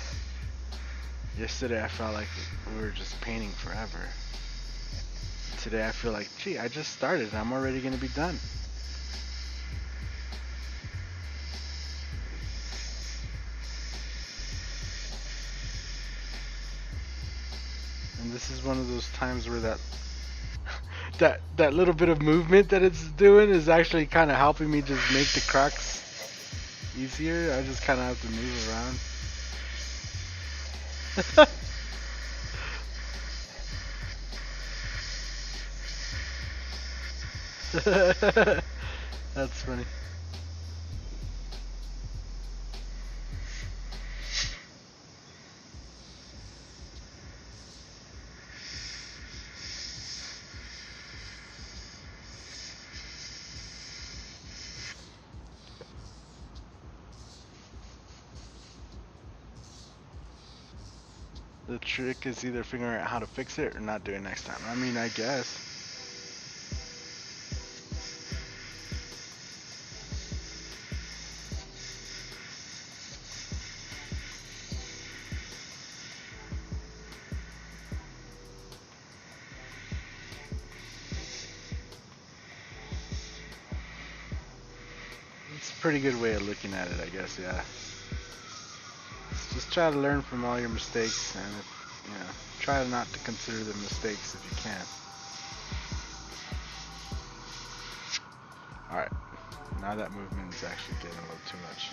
Yesterday I felt like we were just painting forever. Today I feel like, gee, I just started and I'm already gonna be done. And this is one of those times where that little bit of movement that it's doing is actually kind of helping me just make the cracks easier. I just kind of have to move around. That's funny. The trick is either figuring out how to fix it or not doing it next time. I mean, I guess. It's a pretty good way of looking at it, I guess, yeah. Just try to learn from all your mistakes and, you know, try not to consider them mistakes if you can. Alright, now that movement is actually getting a little too much.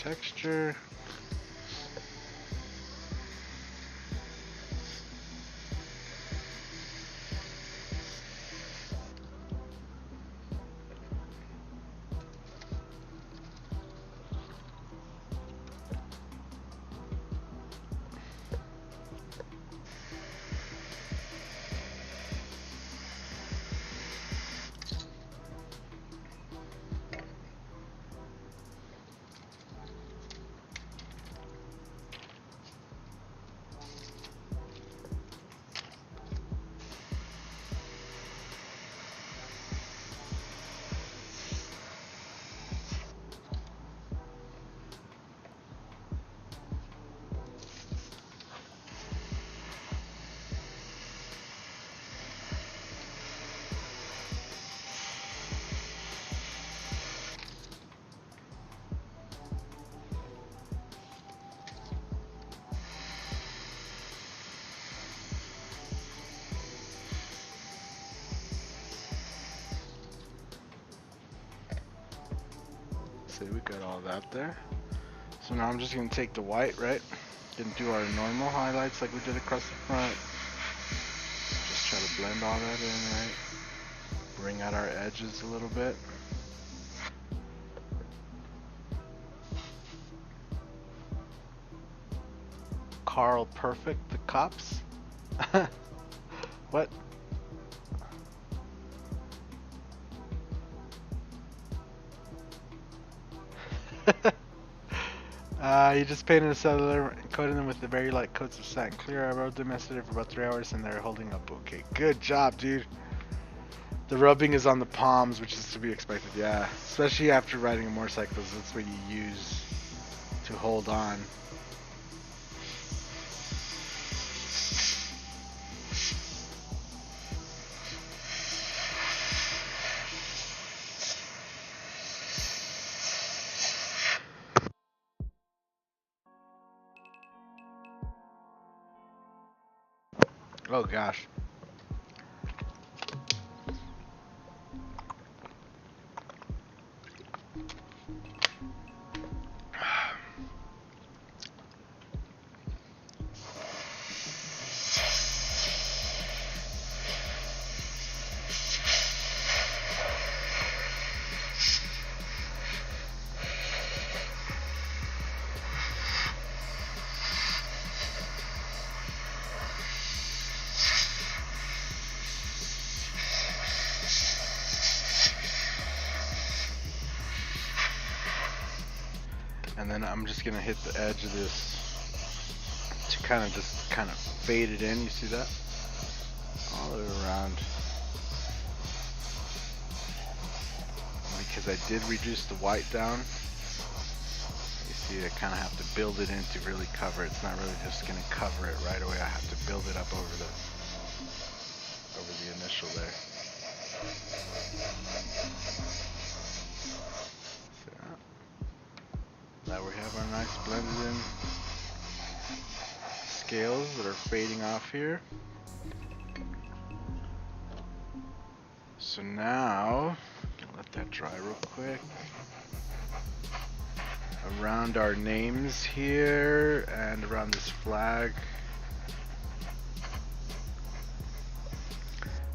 texture. See, we got all that there. So now I'm just gonna take the white, right? Gonna do our normal highlights like we did across the front. Just try to blend all that in, right? Bring out our edges a little bit. Carl Perfect, the cops. What? You just painted a cellular and coated them with the very light coats of satin clear. I rubbed them yesterday for about 3 hours and they're holding up okay. Good job, dude. The rubbing is on the palms, which is to be expected, yeah. Especially after riding motorcycles, that's what you use to hold on. Oh gosh. And then I'm just gonna hit the edge of this to kind of fade it in. You see that? All the way around. Because I did reduce the white down. You see, I kind of have to build it in to really cover it. It's not really just gonna cover it right away. I have to build it up over the initial there. Now we have our nice blended in scales that are fading off here. So now, let that dry real quick. Around our names here and around this flag.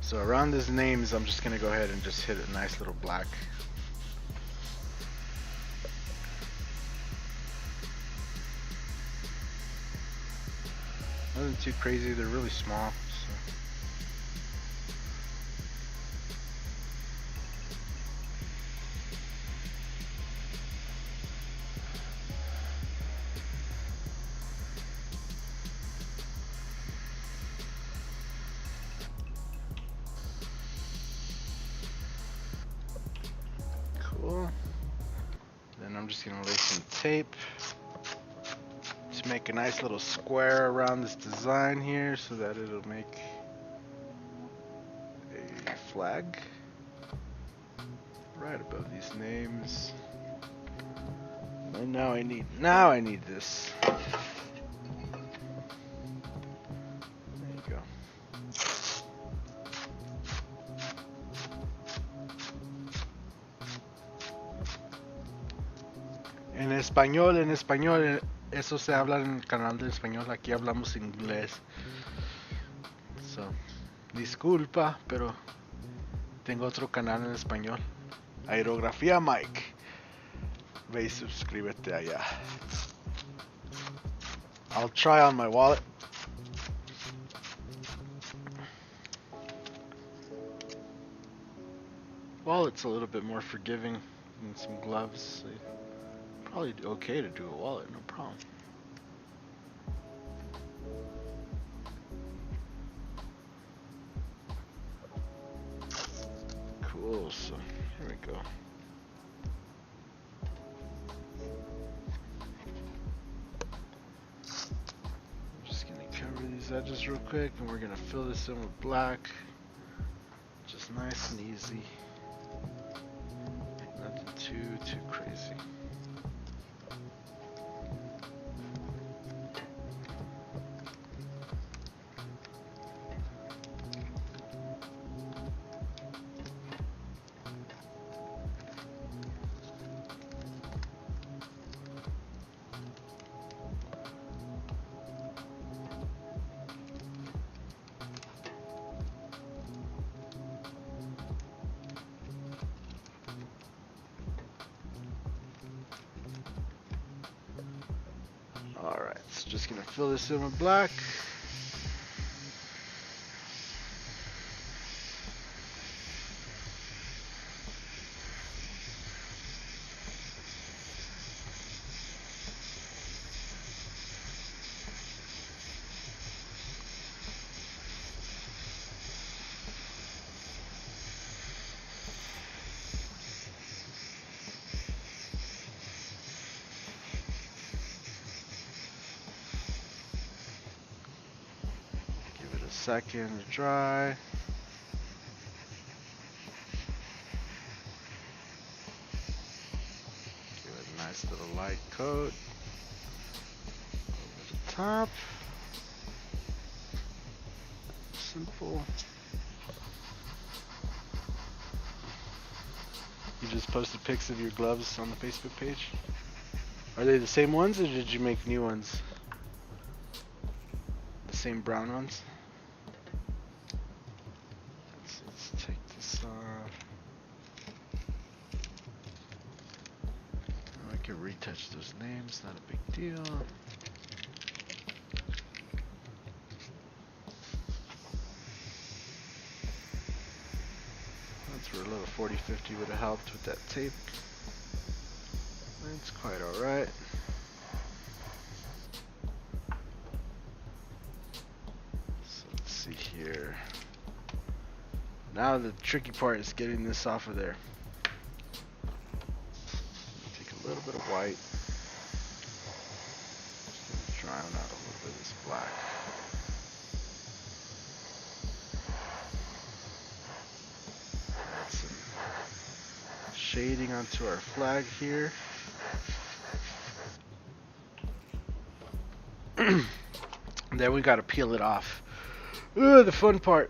So around these names, I'm just gonna go ahead and just hit a nice little black. Nothing too crazy, they're really small. So. Cool. Then I'm just gonna lay some tape to make a nice little square around this design here so that it'll make a flag right above these names. And now I need this. There you go. And en español, eso se habla en el canal de español, aquí hablamos inglés. So, disculpa, pero tengo otro canal en español. Aerografía Mike. Ve y suscríbete allá. I'll try on my wallet. Wallet's a little bit more forgiving than some gloves. So probably okay to do a wallet, no problem. Cool, so here we go. I'm just gonna cover these edges real quick and we're gonna fill this in with black. Just nice and easy. Nothing too crazy. Alright, so just gonna fill this in with black. Second to dry. Give it a nice little light coat over the top. Simple. You just posted pics of your gloves on the Facebook page? Are they the same ones or did you make new ones? The same brown ones? Let's take this off. I can retouch those names, not a big deal. That's where a little 40-50 would have helped with that tape. It's quite alright. So let's see here. Now the tricky part is getting this off of there. Take a little bit of white. Just drown out a little bit of this black. Add some shading onto our flag here. Then we gotta peel it off. Ooh, the fun part.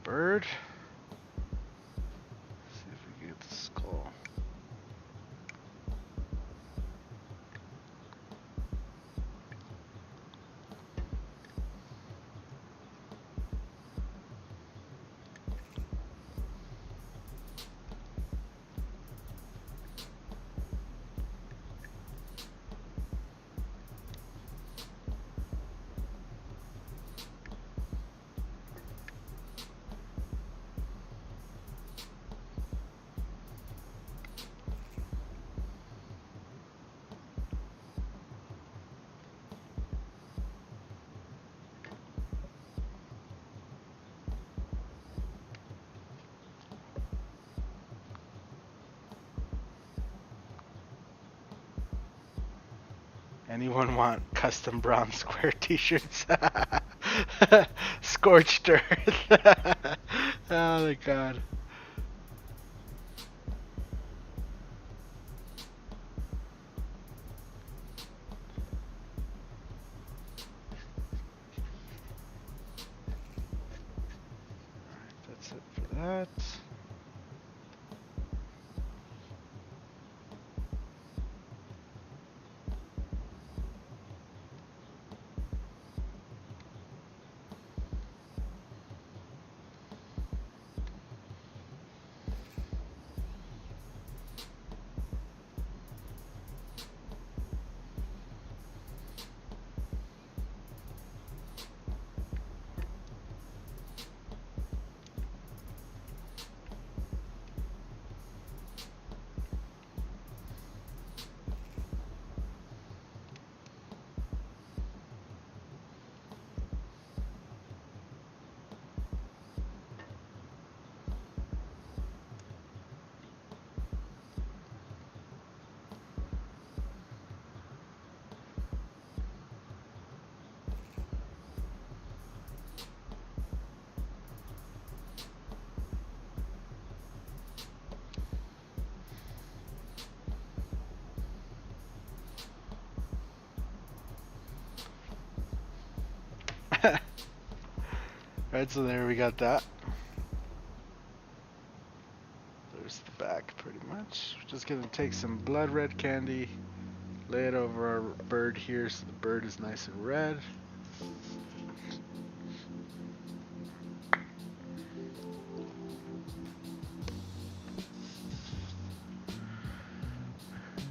Bird. Let's see if we can get the skull. Anyone want custom brown square t-shirts? Scorched earth. Oh my god. that. Right, so there we got that. There's the back pretty much. We're just gonna take some blood red candy, lay it over our bird here so the bird is nice and red.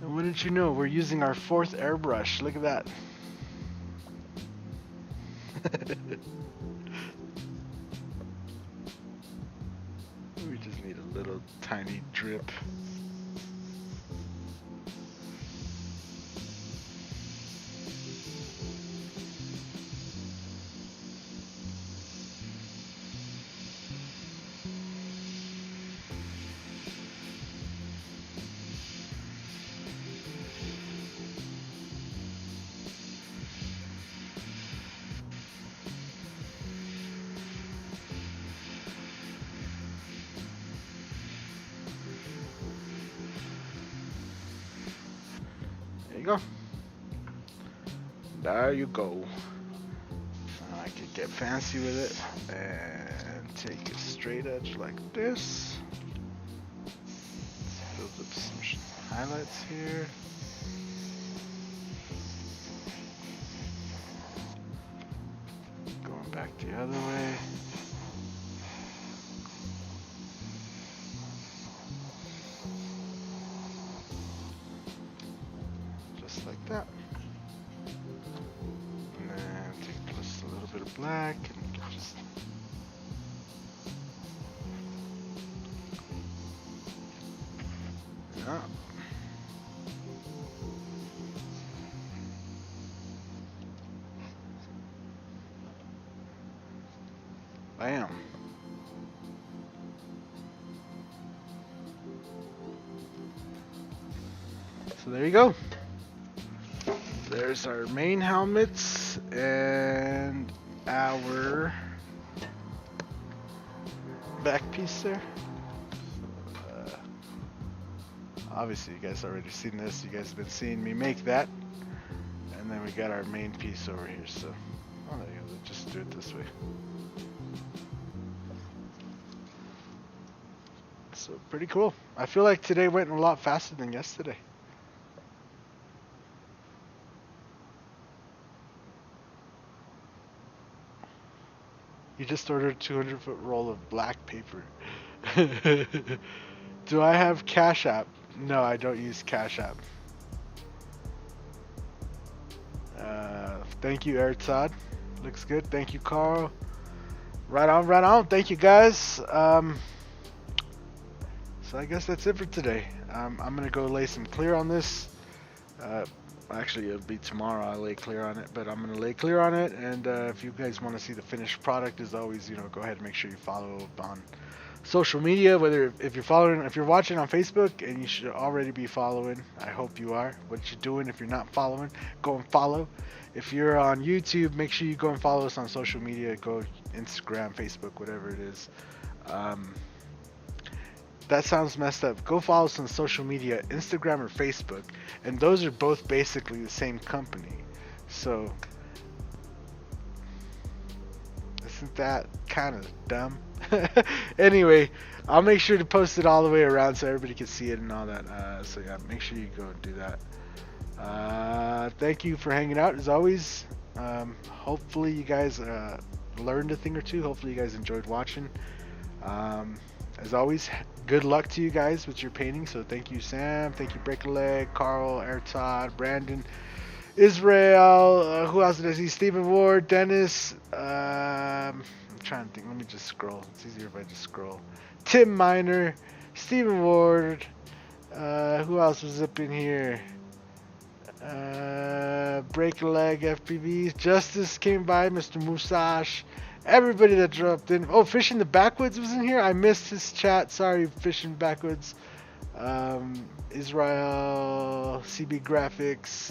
And wouldn't you know, we're using our 4th airbrush. Look at that. We just need a little tiny drip. There you go. There you go. I could get fancy with it and take a straight edge like this. Build up some highlights here. Going back the other way. Just like that. And then take just a little bit of black and just yeah. Bam. So there you go. There's our main helmets and our back piece there. Obviously you guys already seen this. You guys have been seeing me make that. And then we got our main piece over here. So, oh, there you go. Just do it this way. So pretty cool. I feel like today went a lot faster than yesterday. You just ordered a 200-foot roll of black paper. Do I have Cash App? No, I don't use Cash App. Thank you, Erzad. Looks good. Thank you, Carl. Right on, right on. Thank you, guys. So I guess that's it for today. I'm going to go lay some clear on this. Actually, it'll be tomorrow I'll lay clear on it, but I'm going to lay clear on it. And if you guys want to see the finished product, as always, go ahead and make sure you follow up on social media, whether if you're watching on Facebook, and you should already be following. I hope you are. What you doing? If you're not following, go and follow. If you're on YouTube, make sure you go and follow us on social media. Go Instagram, Facebook, whatever it is. That sounds messed up. Go follow us on social media, Instagram or Facebook, and those are both basically the same company. So this Isn't that kind of dumb? Anyway, I'll make sure to post it all the way around so everybody can see it and all that. So yeah, make sure you go and do that. Thank you for hanging out as always. Hopefully you guys learned a thing or two. Hopefully you guys enjoyed watching. As always, good luck to you guys with your painting. So thank you, Sam. Thank you, Break a Leg, Carl, Airtod, Brandon, Israel. Who else did I see? Stephen Ward, Dennis. I'm trying to think. Let me just scroll. It's easier if I just scroll. Tim Miner, Stephen Ward. Who else was up in here? Break a Leg, FPVs. Justice came by. Mr. Musash. Everybody that dropped in. Oh, Fishing the Backwoods was in here. I missed his chat. Sorry, Fishing Backwoods. Israel, CB Graphics,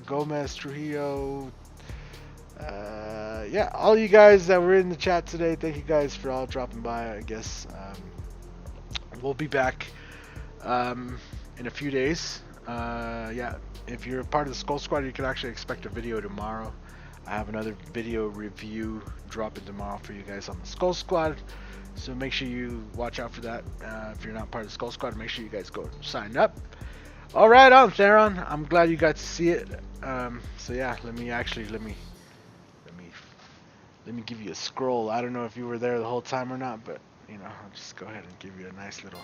Gomez, Trujillo. Yeah, all you guys that were in the chat today, thank you guys for all dropping by, I guess. We'll be back in a few days. Yeah, if you're a part of the Skull Squad, you can actually expect a video tomorrow. I have another video review dropping tomorrow for you guys on the Skull Squad, so make sure you watch out for that. If you're not part of the Skull Squad, make sure you guys go sign up. All right, on Theron. I'm glad you got to see it. So yeah, let me give you a scroll. I don't know if you were there the whole time or not, but you know, I'll just go ahead and give you a nice little.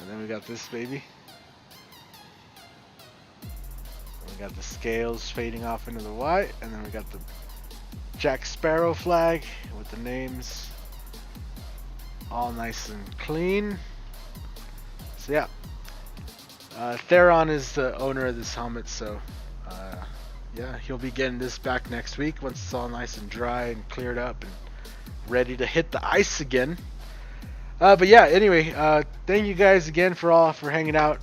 And then we got this baby. We got the scales fading off into the white, and then we got the Jack Sparrow flag with the names all nice and clean. So yeah, Theron is the owner of this helmet, so yeah, he'll be getting this back next week once it's all nice and dry and cleared up and ready to hit the ice again. But yeah, anyway, thank you guys again for hanging out.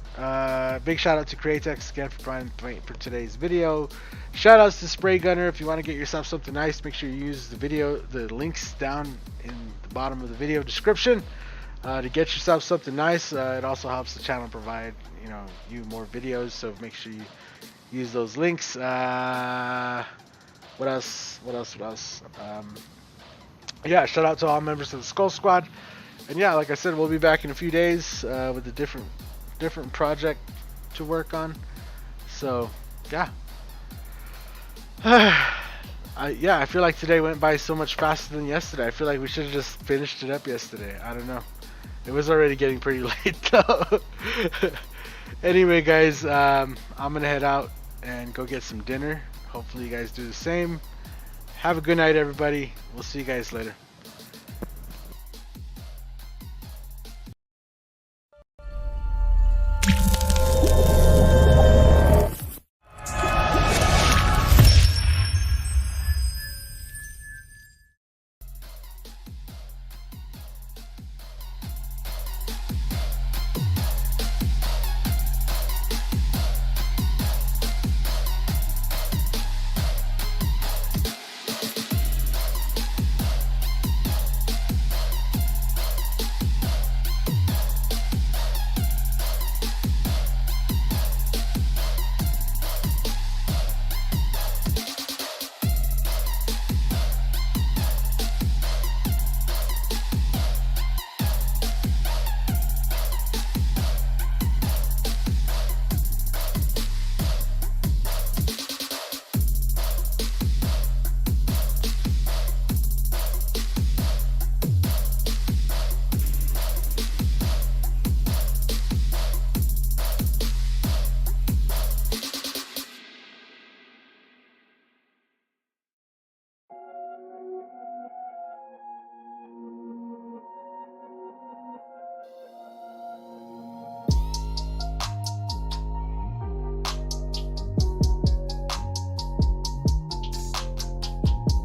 Big shout out to Createx again for providing the paint for today's video. Shout outs to Spray Gunner. If you want to get yourself something nice, make sure you use the links down in the bottom of the video description to get yourself something nice. It also helps the channel provide you more videos, so make sure you use those links. What else? Yeah, shout out to all members of the Skull Squad. And yeah, like I said, we'll be back in a few days with a different project to work on. So yeah, I feel like today went by so much faster than yesterday. I feel like we should have just finished it up yesterday. I don't know. It was already getting pretty late though. Anyway, guys, I'm gonna head out and go get some dinner. Hopefully, you guys do the same. Have a good night, everybody. We'll see you guys later.